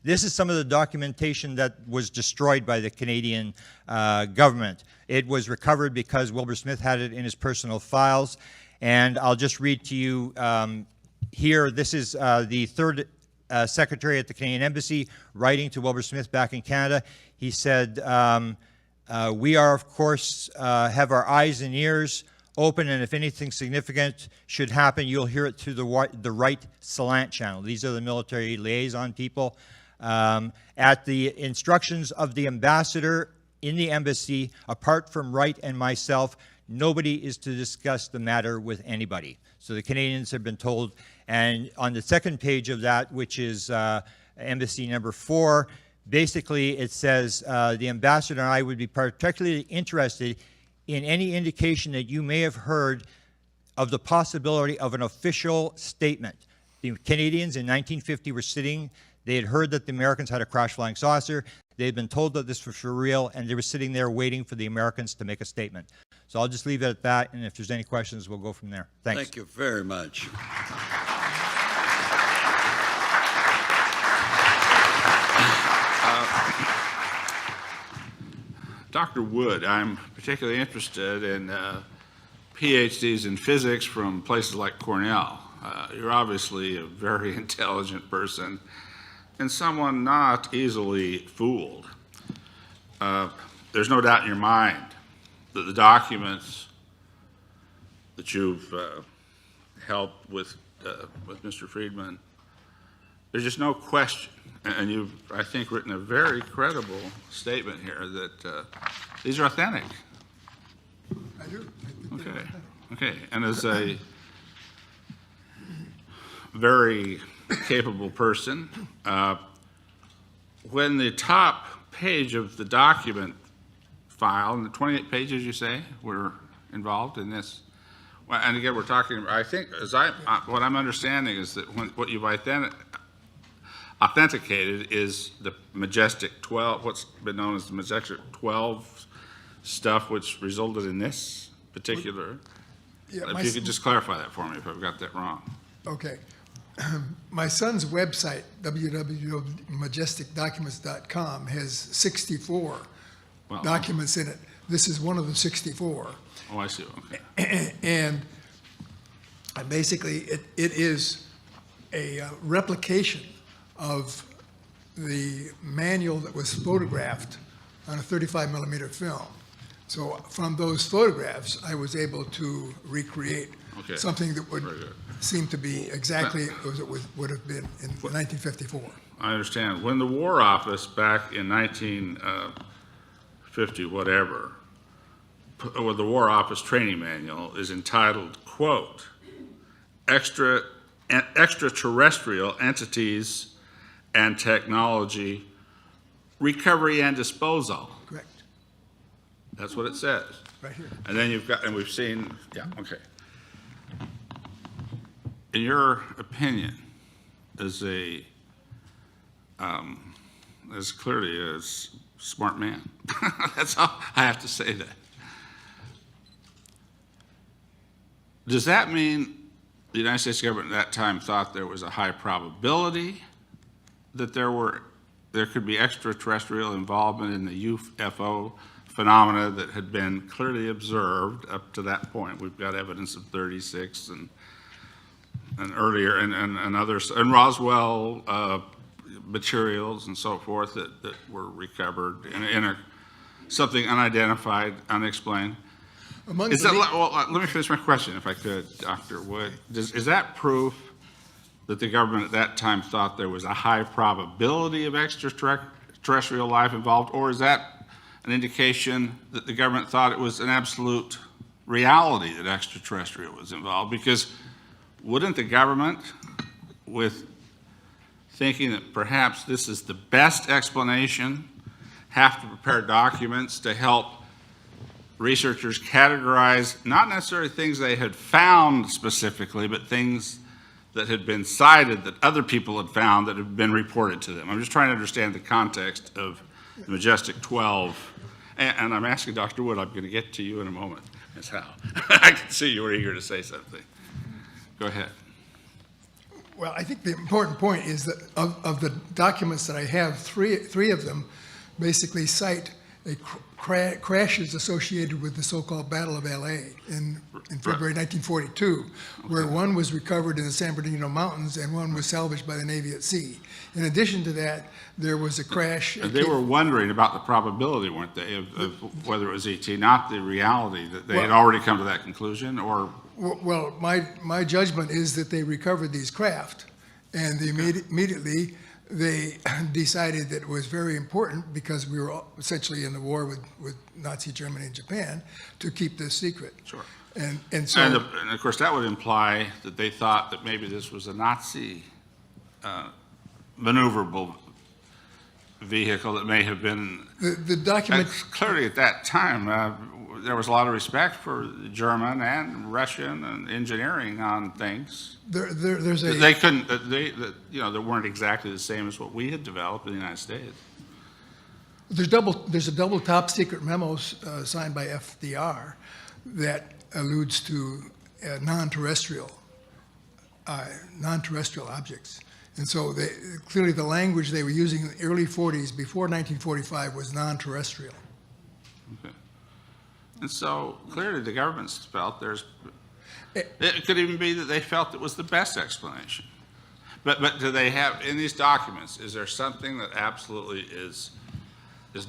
This is some of the documentation that was destroyed by the Canadian government. It was recovered because Wilbur Smith had it in his personal files. And I'll just read to you here. This is the third secretary at the Canadian Embassy writing to Wilbur Smith back in Canada. He said, we are, of course, have our eyes and ears open, and if anything significant should happen, you'll hear it through the right slant channel. These are the military liaison people. At the instructions of the ambassador in the embassy, apart from Wright and myself, nobody is to discuss the matter with anybody. So the Canadians have been told, And on the second page of that, which is embassy number 4, basically it says, the ambassador and I would be particularly interested in any indication that you may have heard of the possibility of an official statement. The Canadians in 1950 were sitting, they had heard that the Americans had a crash flying saucer, they had been told that this was for real, and they were sitting there waiting for the Americans to make a statement. So I'll just leave it at that, and if there's any questions, we'll go from there. Thanks. Thank you very much. Dr. Wood, I'm particularly interested in PhDs in physics from places like Cornell. You're obviously a very intelligent person and someone not easily fooled. There's no doubt in your mind that the documents that you've helped with Mr. Friedman, there's just no question, and you've, I think, written a very credible statement here that these are authentic. I do. Okay, okay, and as a very capable person, when the top page of the document file, and the 28 pages you say were involved in this, well, and again, we're talking, I think, what I'm understanding is that what you've authenticated is the Majestic 12, what's been known as the Majestic 12 stuff, which resulted in this particular. Yeah, if you could just clarify that for me if I've got that wrong. Okay. My son's website, www.majesticdocuments.com, has 64 Well, documents in it. This is one of the 64. Oh, I see, okay. And basically, it is a replication of the manual that was photographed on a 35 millimeter film. So from those photographs, I was able to recreate Okay. something that would Very good. seem to be exactly as it would have been in 1954. I understand. When the War Office back in 1950, whatever, or the War Office training manual is entitled, quote, extraterrestrial entities and technology, recovery and disposal. Correct. That's what it says. Right here. And then you've got, and we've seen, yeah, okay. In your opinion, as clearly a smart man, that's all I have to say that. Does that mean the United States government at that time thought there was a high probability that there could be extraterrestrial involvement in the UFO phenomena that had been clearly observed up to that point? We've got evidence of 36 and earlier and others, and Roswell materials and so forth that were recovered in something unidentified, unexplained. Let me finish my question, if I could, Dr. Wood. Is that proof that the government at that time thought there was a high probability of extraterrestrial life involved, or is that an indication that the government thought it was an absolute reality that extraterrestrial was involved? Because wouldn't the government, with thinking that perhaps this is the best explanation, have to prepare documents to help researchers categorize not necessarily things they had found specifically, but things that had been cited that other people had found that had been reported to them? I'm just trying to understand the context of the Majestic 12. And I'm asking Dr. Wood, I'm going to get to you in a moment. That's how. I can see you were eager to say something. Go ahead. Well, I think the important point is that of the documents that I have, three of them basically cite crashes associated with the so-called Battle of L.A. in February 1942, where one was recovered in the San Bernardino Mountains and one was salvaged by the Navy at sea. In addition to that, there was a crash. They were wondering about the probability, weren't they, of whether it was ET, not the reality that they had already come to that conclusion, or? Well, my judgment is that they recovered these craft, and immediately they decided that it was very important, because we were essentially in the war with Nazi Germany and Japan, to keep this secret. Sure. And so, And of course, that would imply that they thought that maybe this was a Nazi maneuverable vehicle that may have been. the document, Clearly, at that time, there was a lot of respect for German and Russian and engineering on things. there's a. They couldn't, they weren't exactly the same as what we had developed in the United States. There's a double top secret memos signed by FDR that alludes to non-terrestrial objects. And so clearly the language they were using in the early 40s, before 1945, was non-terrestrial. Okay. And so clearly the governments felt it could even be that they felt it was the best explanation. But do they have, in these documents, is there something that absolutely is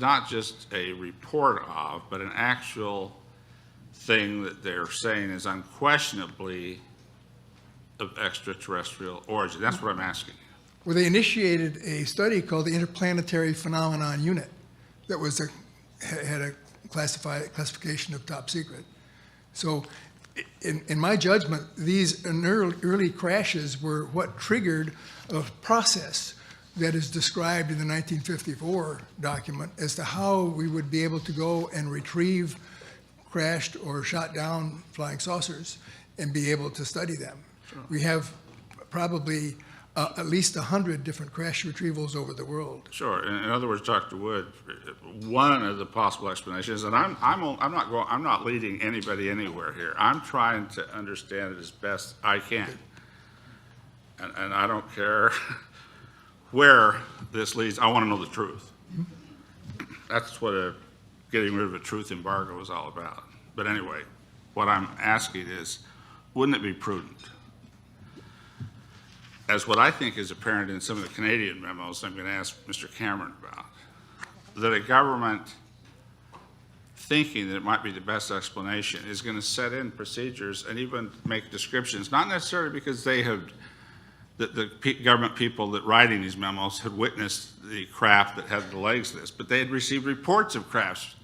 not just a report of, but an actual thing that they're saying is unquestionably of extraterrestrial origin? That's what I'm asking. Well, they initiated a study called the Interplanetary Phenomenon Unit that had a classification of top secret. So in my judgment, these early crashes were what triggered a process that is described in the 1954 document as to how we would be able to go and retrieve crashed or shot down flying saucers and be able to study them. Sure. We have probably at least 100 different crash retrievals over the world. Sure. In other words, Dr. Wood, one of the possible explanations, and I'm not leading anybody anywhere here. I'm trying to understand it as best I can, and I don't care where this leads. I want to know the truth. That's what getting rid of a truth embargo is all about. But anyway, what I'm asking is, wouldn't it be prudent, as what I think is apparent in some of the Canadian memos I'm going to ask Mr. Cameron about, that a government thinking that it might be the best explanation is going to set in procedures and even make descriptions, not necessarily because they have, the government people that writing these memos had witnessed the craft that had the legs of this, but they had received reports of crafts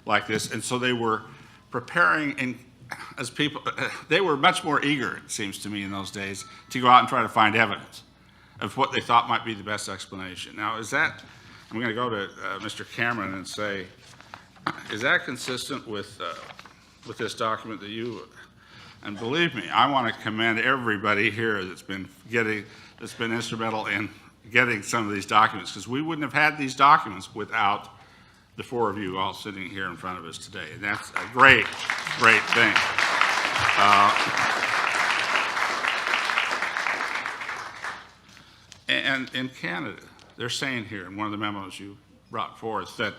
like this, and so they were preparing, and as people, they were much more eager, it seems to me in those days, to go out and try to find evidence of what they thought might be the best explanation. Now, is that, I'm going to go to Mr. Cameron and say, is that consistent with this document that you, and believe me, I want to commend everybody here that's been instrumental in getting some of these documents, because we wouldn't have had these documents without the four of you all sitting here in front of us today. And that's a great, great thing. And in Canada, they're saying here in one of the memos you brought forth that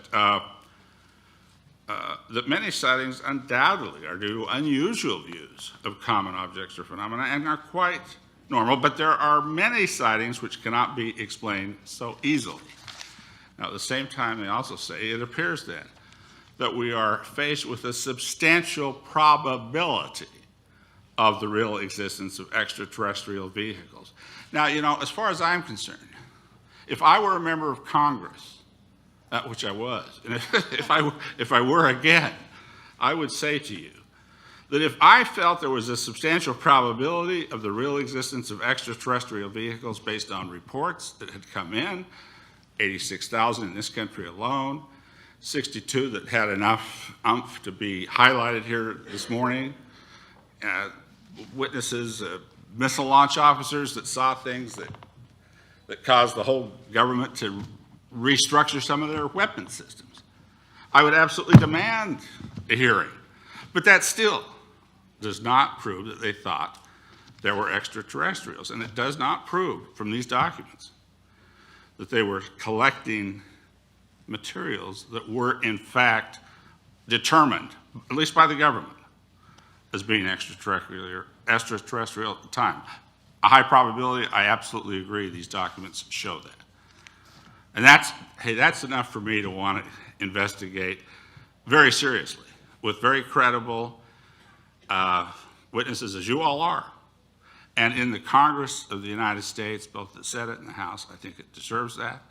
that many sightings undoubtedly are due to unusual views of common objects or phenomena and are quite normal, but there are many sightings which cannot be explained so easily. Now, at the same time, they also say it appears then that we are faced with a substantial probability of the real existence of extraterrestrial vehicles. Now, you know, as far as I'm concerned, if I were a member of Congress, which I was, and if I were again, I would say to you that if I felt there was a substantial probability of the real existence of extraterrestrial vehicles based on reports that had come in, 86,000 in this country alone, 62 that had enough oomph to be highlighted here this morning, witnesses, missile launch officers that saw things that caused the whole government to restructure some of their weapon systems. I would absolutely demand a hearing, but that still does not prove that they thought there were extraterrestrials, and it does not prove from these documents that they were collecting materials that were in fact determined, at least by the government, as being extraterrestrial at the time. A high probability, I absolutely agree, these documents show that. And that's enough for me to want to investigate very seriously with very credible witnesses, as you all are. And in the Congress of the United States, both the Senate and the House, I think it deserves that.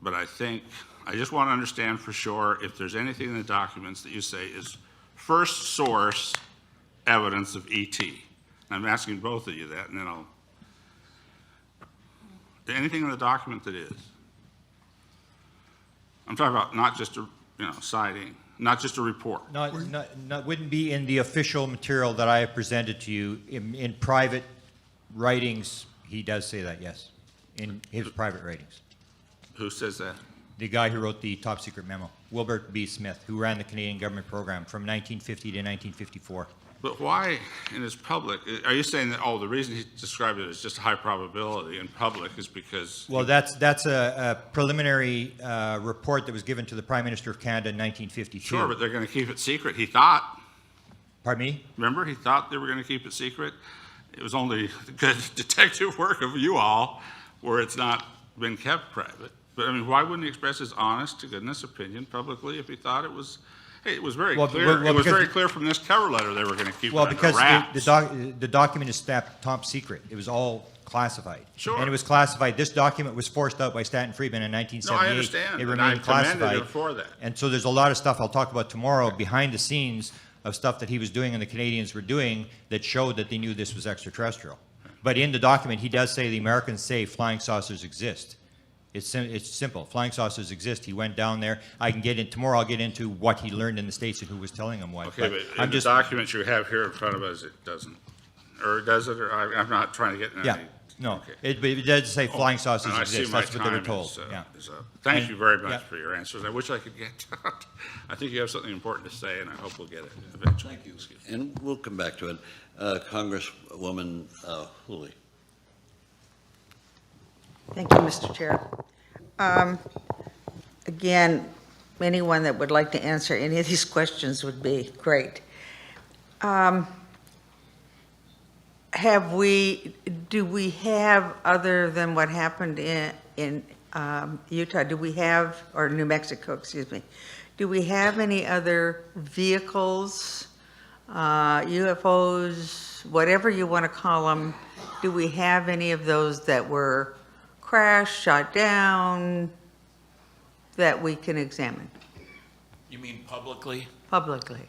But I just want to understand for sure if there's anything in the documents that you say is first source evidence of ET? I'm asking both of you that, and then anything in the document that is? I'm talking about not just a, citing, not just a report. Wouldn't be in the official material that I have presented to you. In private writings, he does say that, yes, in his private writings. Who says that? The guy who wrote the top secret memo, Wilbur B. Smith, who ran the Canadian government program from 1950 to 1954. But why in his public, are you saying that, the reason he described it as just a high probability in public is because... Well, that's a preliminary report that was given to the Prime Minister of Canada in 1952. Sure, but they're going to keep it secret. He thought... Pardon me? Remember, he thought they were going to keep it secret? It was only good detective work of you all where it's not been kept private. But, I mean, why wouldn't he express his honest to goodness opinion publicly if he thought it was... Hey, it was very clear. It was very clear from this cover letter they were going to keep it under wraps. The document is stamped top secret. It was all classified. Sure. And it was classified. This document was forced out by Stanton Friedman in 1978. No, I understand. It And I remained classified. commended him for that. And so there's a lot of stuff I'll talk about tomorrow behind the scenes of stuff that he was doing and the Canadians were doing that showed that they knew this was extraterrestrial. But in the document, he does say the Americans say flying saucers exist. It's simple. Flying saucers exist. He went down there. Tomorrow I'll get into what he learned in the States and who was telling him what. Okay, but in the documents you have here in front of us, it doesn't. Or does it? Or I'm not trying to get in any... No. Okay. But it does say flying saucers I see exist. my That's what they were time told. is up. Thank you very much yeah. for your answers. I wish I could get to it. I think you have something important to say, and I hope we'll get it eventually. Thank you. And we'll come back to it. Congresswoman Hooley. Thank you, Mr. Chair. Again, anyone that would like to answer any of these questions would be great. Do we have, other than what happened in Utah, or New Mexico, excuse me, do we have any other vehicles, UFOs, whatever you want to call them? Do we have any of those that were crashed, shot down, that we can examine You mean publicly? publicly?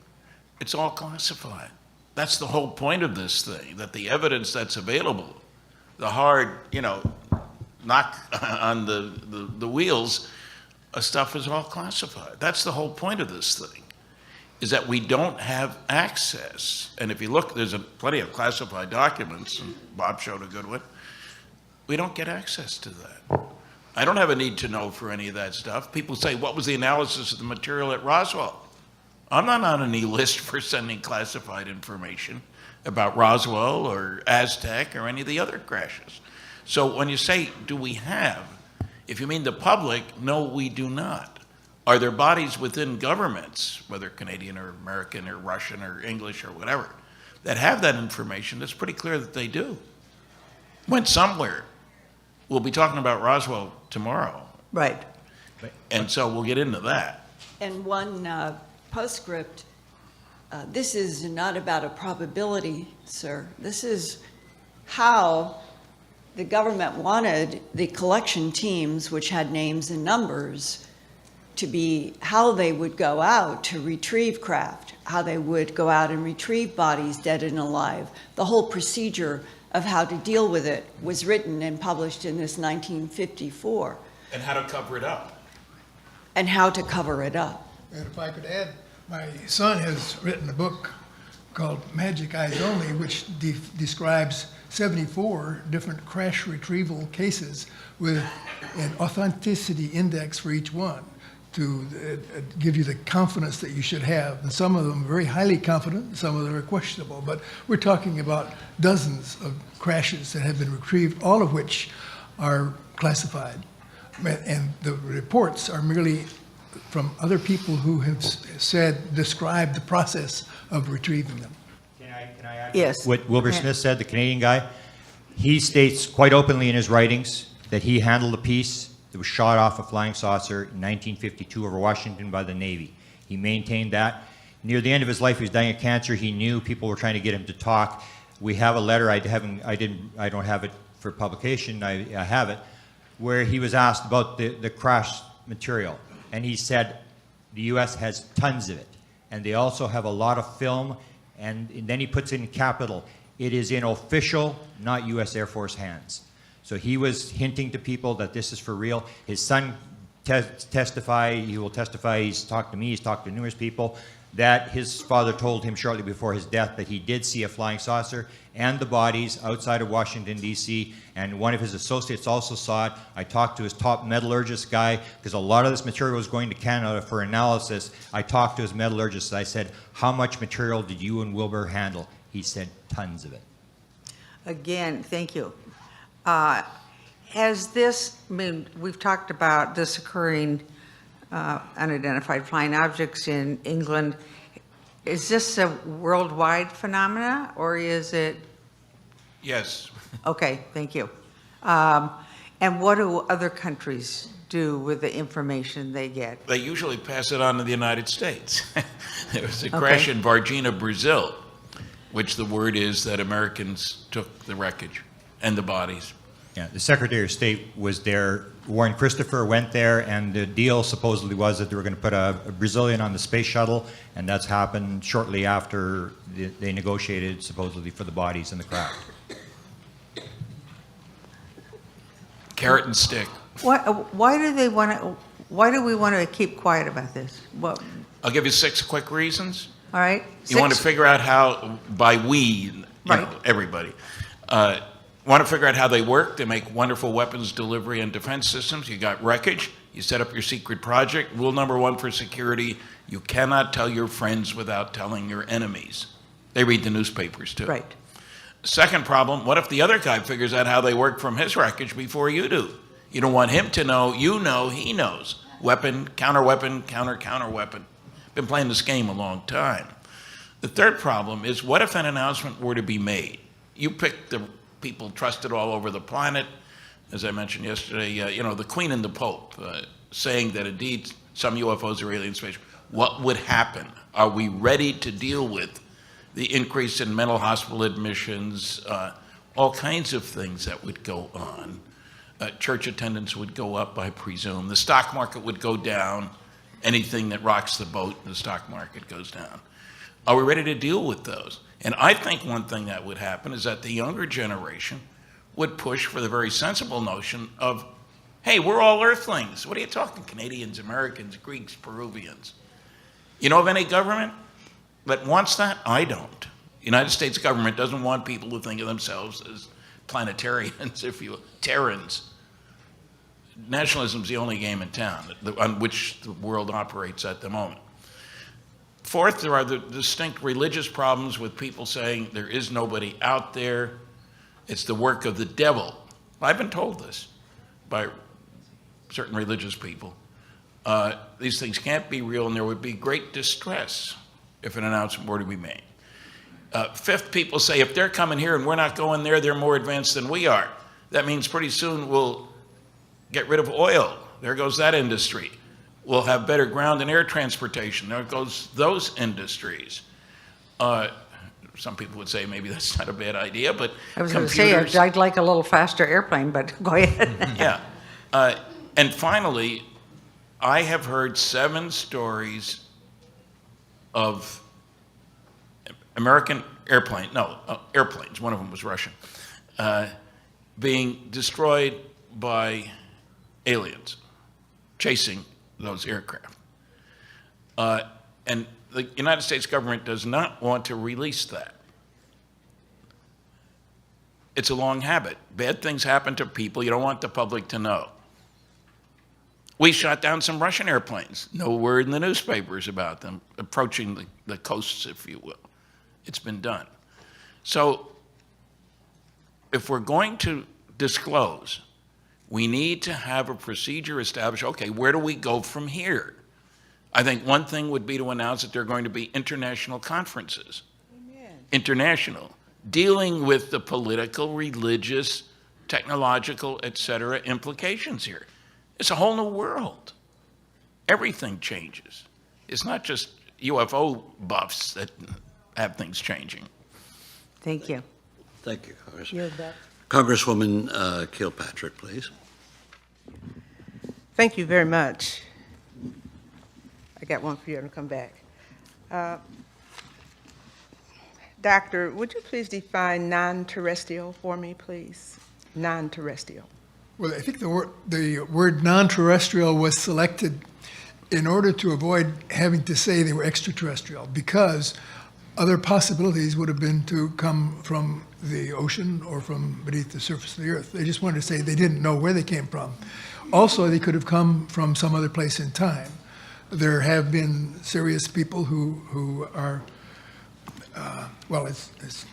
It's all classified. That's the whole point of this thing, that the evidence that's available, the hard, knock on the wheels, stuff is all classified. That's the whole point of this thing, is that we don't have access. And if you look, there's plenty of classified documents, and Bob showed a good one. We don't get access to that. I don't have a need to know for any of that stuff. People say, what was the analysis of the material at Roswell? I'm not on any list for sending classified information about Roswell or Aztec or any of the other crashes. So when you say, do we have, if you mean the public, no, we do not. Are there bodies within governments, whether Canadian or American or Russian or English or whatever, that have that information? It's pretty clear that they do. Went somewhere. We'll be talking about Roswell tomorrow. Right. And so we'll get into that. And one postscript, this is not about a probability, sir. This is how the government wanted the collection teams, which had names and numbers, to be how they would go out to retrieve craft, how they would go out and retrieve bodies dead and alive. The whole procedure of how to deal with it was written and published in this 1954. And how to cover it up. And how to cover it up. And if I could add, my son has written a book called Magic Eyes Only, which describes 74 different crash retrieval cases with an authenticity index for each one to give you the confidence that you should have. And some of them are very highly confident, some of them are questionable. But we're talking about dozens of crashes that have been retrieved, all of which are classified. And the reports are merely from other people who have described the process of retrieving them. Can I add Yes. what Wilbur Smith said, the Canadian guy? He states quite openly in his writings that he handled a piece that was shot off a flying saucer in 1952 over Washington by the Navy. He maintained that. Near the end of his life, he was dying of cancer. He knew people were trying to get him to talk. We have a letter. I don't have it for publication. I have it, where he was asked about the crash material, and he said the U.S. has tons of it, and they also have a lot of film And then he puts in capital, it is in official, not U.S. Air Force hands. So he was hinting to people that this is for real. His son testify, he will testify, he's talked to me, he's talked to numerous people, that his father told him shortly before his death that he did see a flying saucer and the bodies outside of Washington, D.C., and one of his associates also saw it. I talked to his top metallurgist guy, because a lot of this material was going to Canada for analysis. I talked to his metallurgist. I said, how much material did you and Wilbur handle? He said, tons of it. Again, thank you. Has this, I mean, we've talked about this occurring, unidentified flying objects in England. Is this a worldwide phenomena, or is it? Yes. Okay, thank you. And what do other countries do with the information they get? They usually pass it on to the United States. There was a crash in Varginha, Brazil, which the word is that Americans took the wreckage and the bodies. Yeah, the Secretary of State was there. Warren Christopher went there, and the deal supposedly was that they were going to put a Brazilian on the space shuttle, and that's happened shortly after they negotiated supposedly for the bodies in the craft. Carrot and stick. Why do they want to? Why do we want to keep quiet about this? What? I'll give you 6 quick reasons. All right. You want to 6? figure out how, by we, you know, everybody, want to figure out how they work. They make wonderful weapons delivery and defense systems. You got wreckage. You set up your secret project. Rule number 1 for security, you cannot tell your friends without telling your enemies. They read the newspapers too. Right. Second problem, what if the other guy figures out how they work from his wreckage before you do? You don't want him to know, you know, he knows. Weapon, counter-weapon, counter-weapon. Been playing this game a long time. The third problem is, what if an announcement were to be made? You pick the people trusted all over the planet, as I mentioned yesterday, you know, the Queen and the Pope, saying that indeed some UFOs are alien space. What would happen? Are we ready to deal with the increase in mental hospital admissions, all kinds of things that would go on? Church attendance would go up, I presume. The stock market would go down. Anything that rocks the boat in the stock market goes down. Are we ready to deal with those? And I think one thing that would happen is that the younger generation would push for the very sensible notion of, hey, we're all Earthlings. What are you talking? Canadians, Americans, Greeks, Peruvians. You know of any government that wants that? I don't. The United States government doesn't want people to think of themselves as planetarians, if you will, Terrans. Nationalism's the only game in town on which the world operates at the moment. Fourth, there are the distinct religious problems with people saying there is nobody out there. It's the work of the devil. I've been told this by certain religious people. These things can't be real, and there would be great distress if an announcement were to be made. Fifth, people say if they're coming here and we're not going there, they're more advanced than we are. That means pretty soon we'll get rid of oil. There goes that industry. We'll have better ground and air transportation. There goes those industries. Some people would say maybe that's not a bad idea, but I was going to say I'd like a little faster airplane, but go ahead. Yeah. And finally, I have heard 7 stories of American airplanes, one of them was Russian, being destroyed by aliens chasing those aircraft. And the United States government does not want to release that. It's a long habit. Bad things happen to people. You don't want the public to know. We shot down some Russian airplanes. No word in the newspapers about them approaching the coasts, if you will. It's been done. So if we're going to disclose, we need to have a procedure established. Okay, where do we go from here? I think one thing would be to announce that there are going to be international conferences. Amen. International, dealing with the political, religious, technological, et cetera, implications here. It's a whole new world. Everything changes. It's not just UFO buffs that have things changing. Thank you. Thank you, Congress. You're back. Congresswoman Kilpatrick, please. Thank you very much. I got one for you to come back. Doctor, would you please define non-terrestrial for me, please? Non-terrestrial. Well, I think the word non-terrestrial was selected in order to avoid having to say they were extraterrestrial, because other possibilities would have been to come from the ocean or from beneath the surface of the earth. They just wanted to say they didn't know where they came from. Also, they could have come from some other place in time. There have been serious people who are, well, as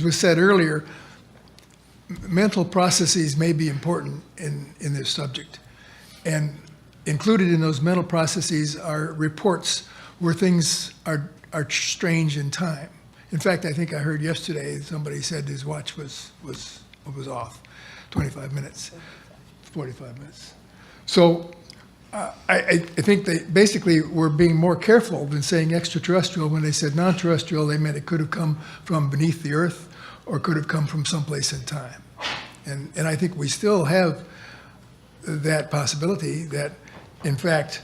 was said earlier, mental processes may be important in this subject. And included in those mental processes are reports where things are strange in time. In fact, I think I heard yesterday somebody said his watch was off, 25 minutes, 45 minutes. So I think they basically were being more careful than saying extraterrestrial. When they said non-terrestrial, they meant it could have come from beneath the earth or could have come from someplace in time. And I think we still have that possibility that, in fact,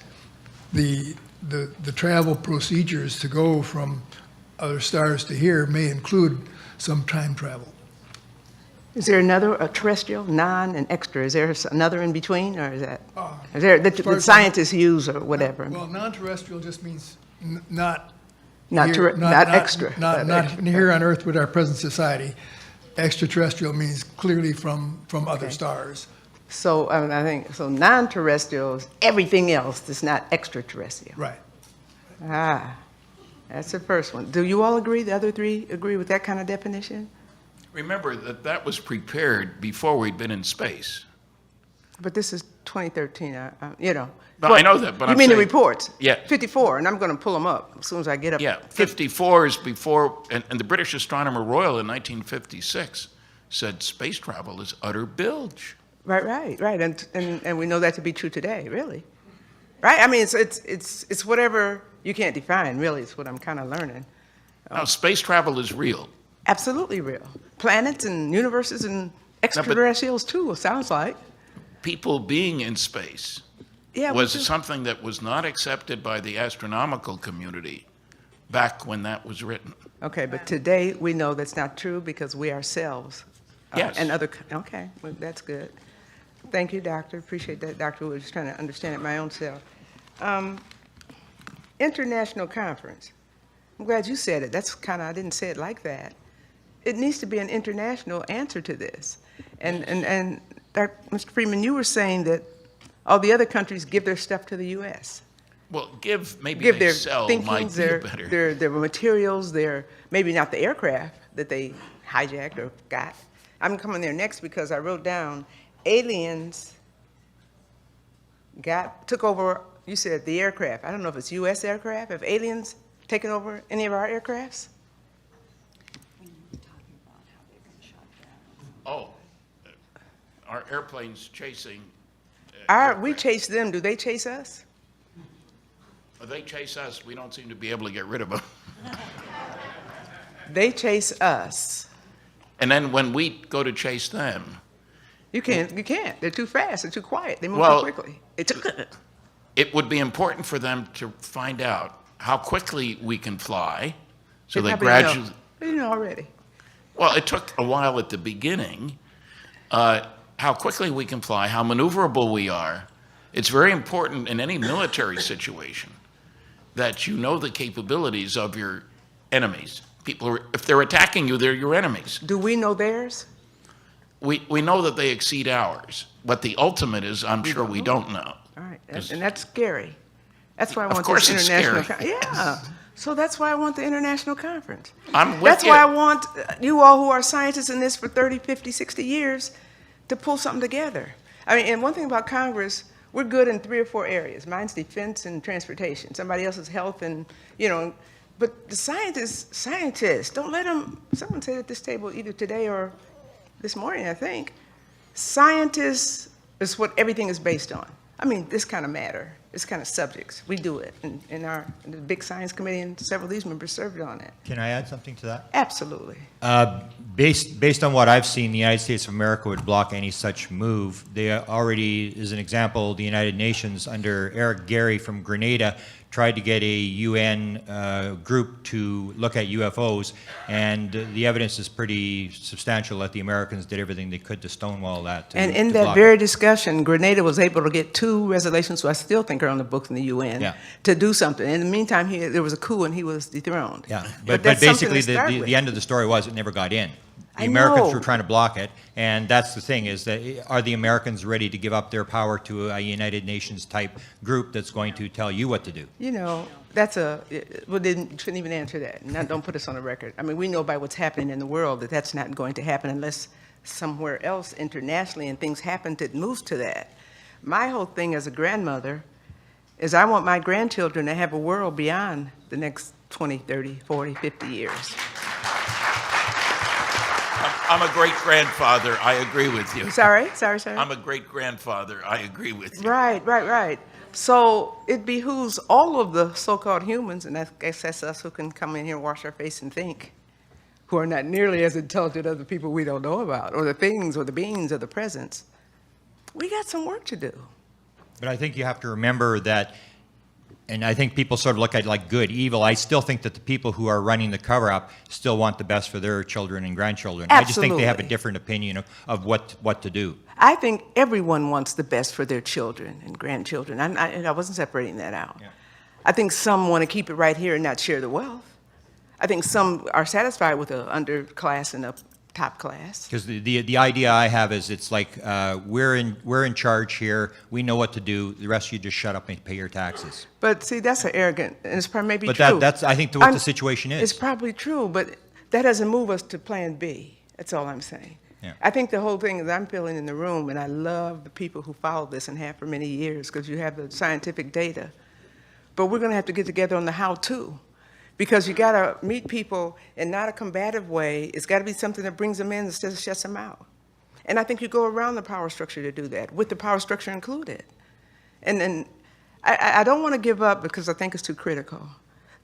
the travel procedures to go from other stars to here may include some time travel. Is there another, a terrestrial, non and extra? Is there another in between, or is there that scientists use or whatever? Well, non-terrestrial just means not Not extra. Not here on Earth with our present society. Extraterrestrial means clearly from other stars. So I think, so non-terrestrial is everything else that's not extraterrestrial. Right. Ah, that's the first one. Do you all agree, the other three agree with that kind of definition? Remember that that was prepared before we'd been in space. But this is 2013, you know. No, I know that, but you I'm mean saying, the reports? Yeah. 54, and I'm going to pull them up as soon as I get up. Yeah, 54 is before, and the British Astronomer Royal in 1956 said space travel is utter bilge. Right. And we know that to be true today, really. Right? I mean, it's whatever you can't define, really, is what I'm kind of learning. Now, space travel is real. Absolutely real. Planets and universes and extraterrestrials, too, it sounds like. People being in space was something that was not accepted by the astronomical community back when that was written. Okay, but today we know that's not true because we ourselves Yes. and other, okay, well, that's good. Thank you, Doctor. Appreciate that, Dr. Wood. Just trying to understand it my own self. International conference. I'm glad you said it. That's kind of, I didn't say it like that. It needs to be an international answer to this. And Mr. Friedman, you were saying that all the other countries give their stuff to the U.S. Well, maybe Give they their sell thinkings, might be better. their materials, their, maybe not the aircraft that they hijacked or got. I'm coming there next because I wrote down aliens took over, you said the aircraft. I don't know if it's U.S. aircraft, if aliens taken over any of our aircrafts? Oh, our airplanes chasing. We chase them, do they chase us? They chase us. We don't seem to be able to get rid of them. They chase us. And then when we go to chase them, You can't. They're too fast. They're too quiet. They move Well, too quickly. it would be important for them to find out how quickly we can fly, so they probably know. gradually. They know already. Well, it took a while at the beginning. How quickly we can fly, how maneuverable we are. It's very important in any military situation that you know the capabilities of your enemies. If they're attacking you, they're your enemies. Do we know theirs? We know that they exceed ours. What the ultimate is, I'm sure we don't know. All right, and that's scary. That's why I want course this it's international. scary. Yeah. So that's why I want the international conference. I'm with That's you. why I want you all who are scientists in this for 30, 50, 60 years to pull something together. I mean, and one thing about Congress, we're good in 3 or 4 areas. Mine's defense and transportation. Somebody else's health and, but the scientists, don't let them, someone said at this table either today or this morning, I think, scientists is what everything is based on. I mean, this kind of matter, this kind of subjects, we do it. In the big science committee, and several of these members served on it. Can I add something to that? Absolutely. Based on what I've seen, the United States of America would block any such move. They already, as an example, the United Nations under Eric Gary from Grenada tried to get a UN group to look at UFOs, and the evidence is pretty substantial that the Americans did everything they could to stonewall that. And in to that block very it. discussion, Grenada was able to get 2 resolutions, so I still think are on the books in the UN, Yeah. to do something. In the meantime, there was a coup and he was dethroned. Yeah, But but that's something basically to start with. the end of the story was it never got in. The I Americans know. were trying to block it, and that's the thing, is that are the Americans ready to give up their power to a United Nations type group that's going to tell you what to do? You know, well, then you shouldn't even answer that. Now, don't put us on the record. I mean, we know by what's happening in the world that that's not going to happen unless somewhere else internationally and things happen that moves to that. My whole thing as a grandmother is I want my grandchildren to have a world beyond the next 20, 30, 40, 50 years. I'm a great-grandfather. I agree with you. Sorry? I'm a great-grandfather. I agree with you. Right. So it behooves all of the so-called humans, and I guess that's us who can come in here, wash our face and think, who are not nearly as intelligent as the people we don't know about, or the things, or the beings, or the presence. We got some work to do. But I think you have to remember that, and I think people sort of look at it like good, evil. I still think that the people who are running the cover-up still want the best for their children and grandchildren. I just think they have a Absolutely. different opinion of what to do. I think everyone wants the best for their children and grandchildren. I wasn't separating that out. Yeah. I think some want to keep it right here and not share the wealth. I think some are satisfied with an underclass and a top class. Because the idea I have is it's like we're in charge here. We know what to do. The rest of you just shut up and pay your taxes. But see, that's an arrogant, and it's probably maybe But true. that's I think what the I'm- situation is. It's probably true, but that doesn't move us to plan B. That's all I'm saying. Yeah. I think the whole thing is I'm feeling in the room, and I love the people who follow this and have for many years because you have the scientific data. But we're going to have to get together on the how-to. Because you got to meet people in not a combative way. It's got to be something that brings them in instead of shuts them out. And I think you go around the power structure to do that, with the power structure included. And then I don't want to give up because I think it's too critical.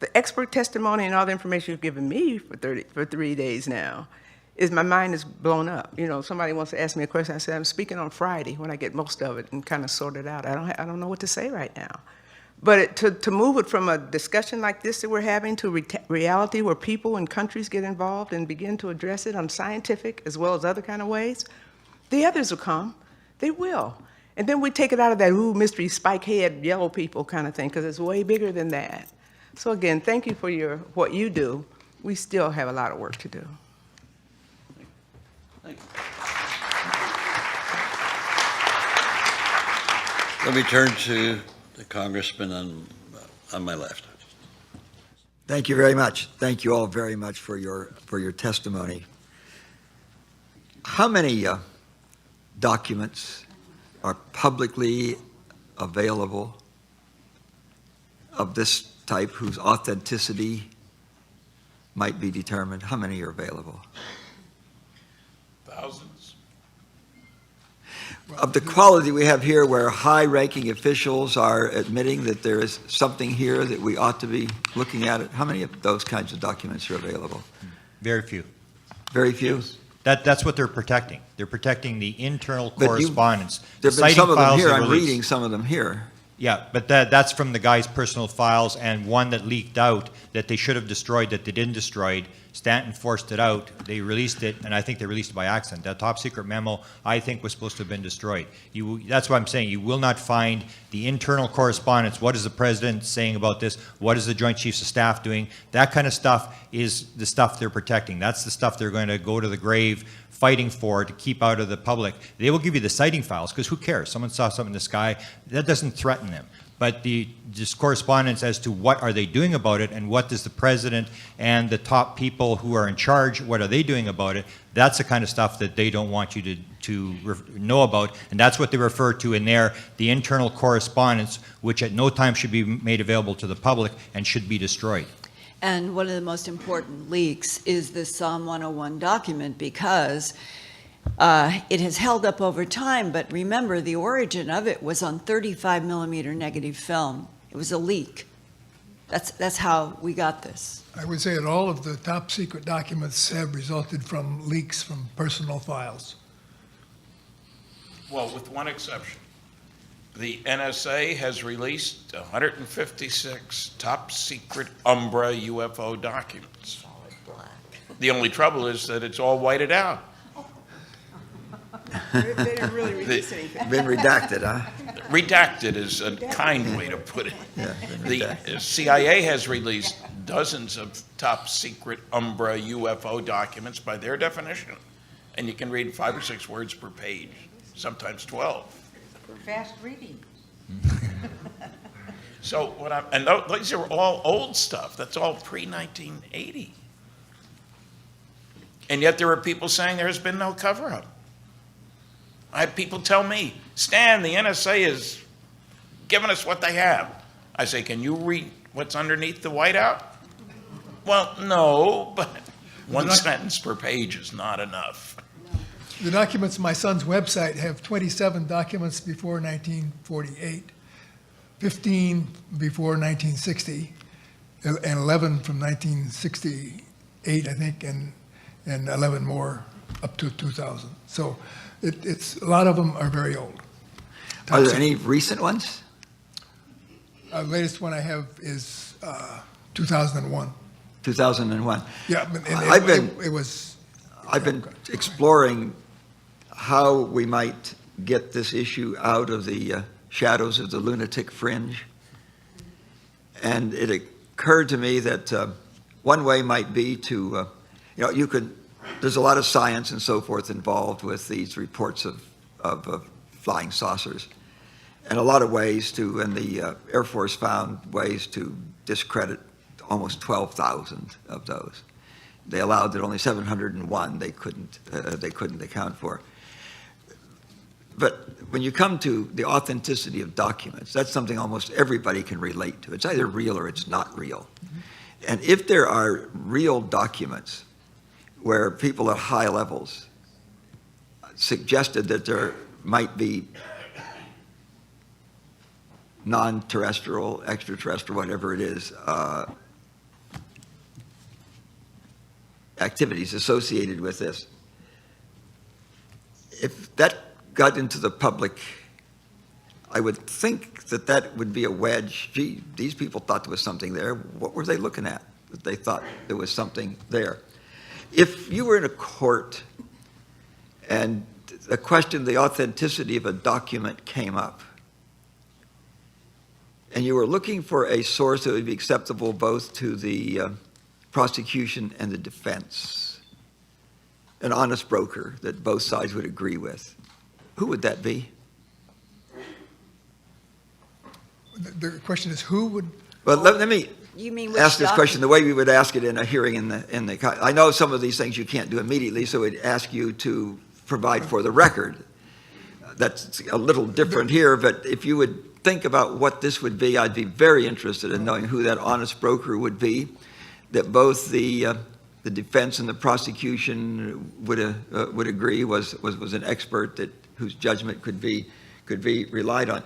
The expert testimony and all the information you've given me for 3 days now is my mind is blown up. You know, somebody wants to ask me a question. I said, I'm speaking on Friday when I get most of it and kind of sort it out. I don't know what to say right now. But to move it from a discussion like this that we're having to reality where people and countries get involved and begin to address it on scientific as well as other kind of ways, the others will come. They will. And then we take it out of that, mystery, spike-head, yellow people kind of thing, because it's way bigger than that. So again, thank you for what you do. We still have a lot of work to do. Thank you. Let me turn to the congressman on my left. Thank you very much. Thank you all very much for your testimony. How many documents are publicly available of this type whose authenticity might be determined? How many are available? Thousands. Of the quality we have here, where high-ranking officials are admitting that there is something here that we ought to be looking at, how many of those kinds of documents are available? Very few. Very few? That's what they're protecting. They're protecting the internal But correspondence. There have The been citing some of them files here. they I'm released. reading some of them here. Yeah, but that's from the guy's personal files, and one that leaked out that they should have destroyed that they didn't destroy. Stanton forced it out. They released it, and I think they released it by accident. That top secret memo, I think, was supposed to have been destroyed. That's what I'm saying. You will not find the internal correspondence. What is the president saying about this? What is the Joint Chiefs of Staff doing? That kind of stuff is the stuff they're protecting. That's the stuff they're going to go to the grave fighting for to keep out of the public. They will give you the sighting files, because who cares? Someone saw something in the sky. That doesn't threaten them. But this correspondence as to what are they doing about it, and what does the president and the top people who are in charge, what are they doing about it, that's the kind of stuff that they don't want you to know about. And that's what they refer to in there, the internal correspondence, which at no time should be made available to the public and should be destroyed. And one of the most important leaks is the Psalm 101 document, because it has held up over time, but remember, the origin of it was on 35 millimeter negative film. It was a leak. That's how we got this. I would say that all of the top secret documents have resulted from leaks from personal files. Well, with one exception. the NSA has released 156 top secret Umbra UFO documents. The only trouble is that it's all whited out. They didn't really release anything. Been redacted, huh? Redacted is a kind way to put it. Yeah, been The redacted. CIA has released dozens of top secret Umbra UFO documents by their definition, and you can read 5 or 6 words per page, sometimes 12. Fast reading. So these are all old stuff. That's all pre-1980. And yet there are people saying there has been no cover-up. I have people tell me, Stan, the NSA is giving us what they have. I say, can you read what's underneath the whiteout? Well, no, but one sentence per page is not enough. The documents on my son's website have 27 documents before 1948, 15 before 1960, and 11 from 1968, I think, and 11 more up to 2000. So it's a lot of them are very old. Are there any recent ones? The latest one I have is 2001. 2001. Yeah, and I've been yeah, exploring how we might get this issue out of the shadows of the lunatic fringe. And it occurred to me that one way might be to, there's a lot of science and so forth involved with these reports of flying saucers. And a lot of ways to, and the Air Force found ways to discredit almost 12,000 of those. They allowed that only 701 they couldn't account for. But when you come to the authenticity of documents, that's something almost everybody can relate to. It's either real or it's not real. And if there are real documents where people at high levels suggested that there might be non-terrestrial, extraterrestrial, whatever it is, activities associated with this. If that got into the public, I would think that that would be a wedge. Gee, these people thought there was something there. What were they looking at that they thought there was something there? If you were in a court and the question of the authenticity of a document came up, and you were looking for a source that would be acceptable both to the prosecution and the defense, an honest broker that both sides would agree with, who would that be? the question is who would. Well, let me You mean which ask this question document? the way we would ask it in a hearing in the. I know some of these things you can't do immediately, so we'd ask you to provide for the record. That's a little different here, but if you would think about what this would be, I'd be very interested in knowing who that honest broker would be, that both the defense and the prosecution would agree was an expert whose judgment could be relied on.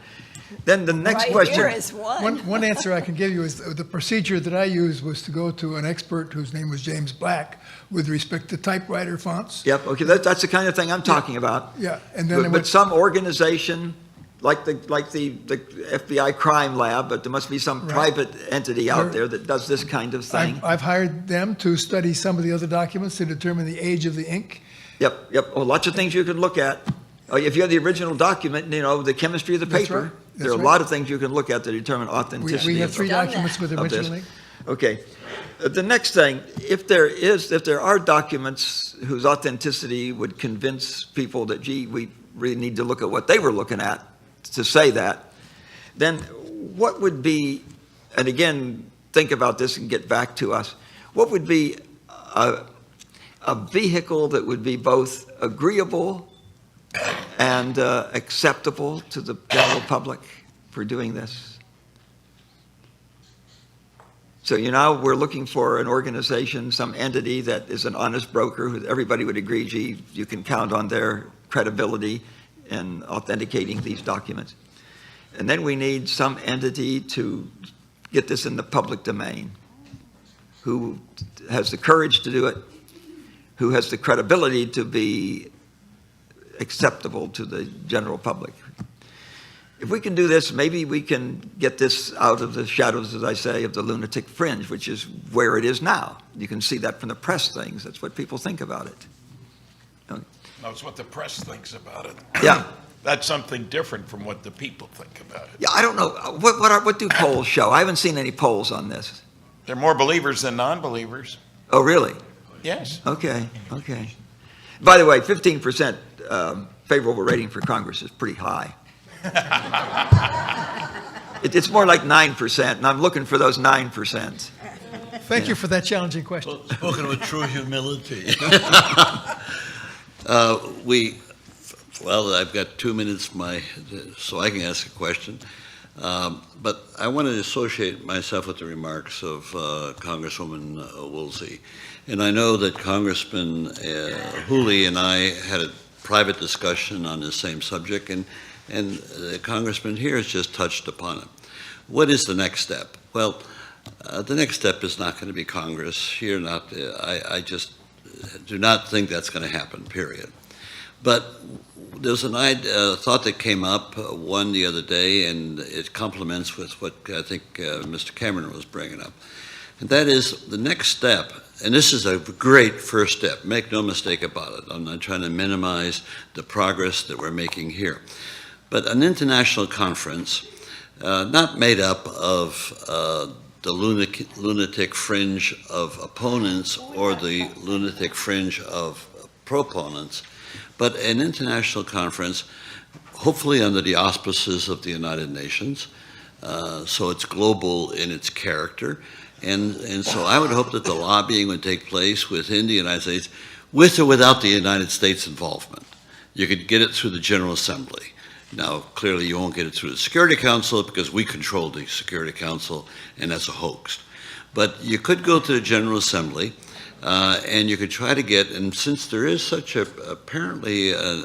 Then the next Right question. here is one. One answer I can give you is the procedure that I used was to go to an expert whose name was James Black with respect to typewriter fonts. Yep. Okay. That's the kind of thing I'm talking about. Yeah, and then But some organization like the FBI crime lab, but there must be some Right. private entity out there that does this kind of thing. I've hired them to study some of the other documents to determine the age of the ink. Yep. Well, lots of things you can look at. If you have the original document, the chemistry of the That's paper, right. there are a That's lot right. of things you can look at to determine authenticity. We have 3 Done documents that. with of this. original ink. Okay. The next thing, if there are documents whose authenticity would convince people that, gee, we really need to look at what they were looking at to say that, then what would be, and again, think about this and get back to us, what would be a vehicle that would be both agreeable and acceptable to the general public for doing this? So we're looking for an organization, some entity that is an honest broker who everybody would agree, gee, you can count on their credibility in authenticating these documents. And then we need some entity to get this in the public domain, who has the courage to do it, who has the credibility to be acceptable to the general public. if we can do this, maybe we can get this out of the shadows, as I say, of the lunatic fringe, which is where it is now. You can see that from the press things. That's what people think about it. That's what the press thinks about it. Yeah. That's something different from what the people think about it. Yeah, I don't know. What do polls show? I haven't seen any polls on this. There are more believers than non-believers. Oh, really? Yes. Okay. By the way, 15% favorable rating for Congress is pretty high. It's more like 9%, and I'm looking for those 9%. Thank you for that challenging question. Spoken with true humility. Well, I've got 2 minutes so I can ask a question. But I want to associate myself with the remarks of Congresswoman Woolsey. And I know that Congressman Hooley and I had a private discussion on the same subject, and the congressman here has just touched upon it. What is the next step? Well, the next step is not going to be Congress here. I just do not think that's going to happen, period. But there's a thought that came up, one the other day, and it complements with what I think Mr. Cameron was bringing up. And that is the next step, and this is a great first step, make no mistake about it. I'm not trying to minimize the progress that we're making here. But an international conference, not made up of the lunatic fringe of opponents or the lunatic fringe of proponents, but an international conference, hopefully under the auspices of the United Nations, so it's global in its character. And so I would hope that the lobbying would take place within the United States, with or without the United States involvement. You could get it through the General Assembly. Now, clearly you won't get it through the Security Council because we control the Security Council, and that's a hoax. But you could go to the General Assembly, and you could try to get, and since there is such apparently a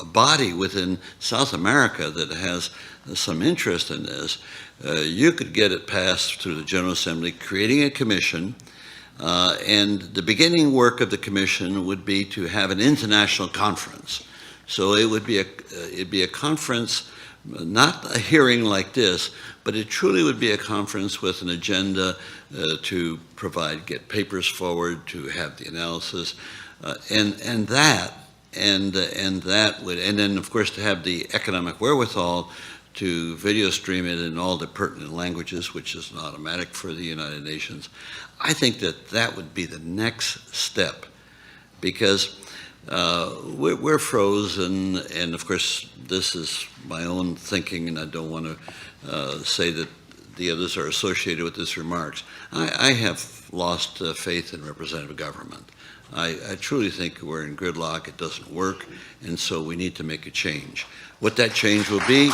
body within South America that has some interest in this, you could get it passed through the General Assembly, creating a commission, and the beginning work of the commission would be to have an international conference. So it would be it'd be a conference, not a hearing like this, but it truly would be a conference with an agenda to get papers forward, to have the analysis, and then of course to have the economic wherewithal to video stream it in all the pertinent languages, which is an automatic for the United Nations. I think that would be the next step, because we're frozen, and of course this is my own thinking, and I don't want to say that the others are associated with this remarks. I have lost faith in representative government. I truly think we're in gridlock. It doesn't work, and so we need to make a change. What that change will be,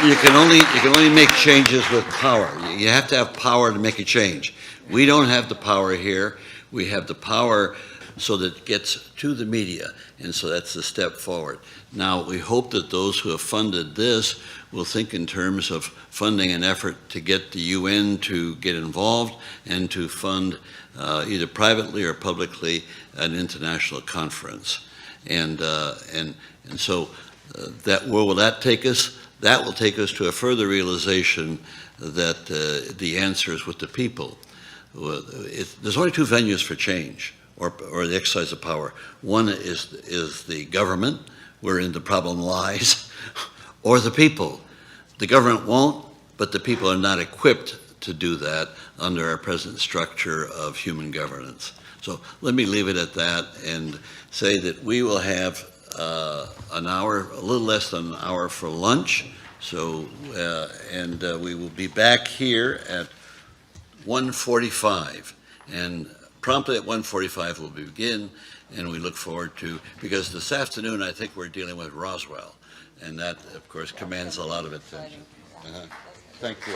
you can only make changes with power. You have to have power to make a change. We don't have the power here. We have the power so that it gets to the media, and so that's the step forward. Now, we hope that those who have funded this will think in terms of funding an effort to get the UN to get involved and to fund either privately or publicly an international conference. And so where will that take us? That will take us to a further realization that the answer is with the people. There's only two venues for change, or the exercise of power. One is the government, wherein the problem lies, or the people. The government won't, but the people are not equipped to do that under our present structure of human governance. So let me leave it at that and say that we will have an hour, a little less than an hour for lunch. So, we will be back here at 1:45, and promptly at 1:45 we'll begin, and we look forward to, because this afternoon I think we're dealing with Roswell, and that of course commands a lot of attention. Thank you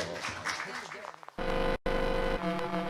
all.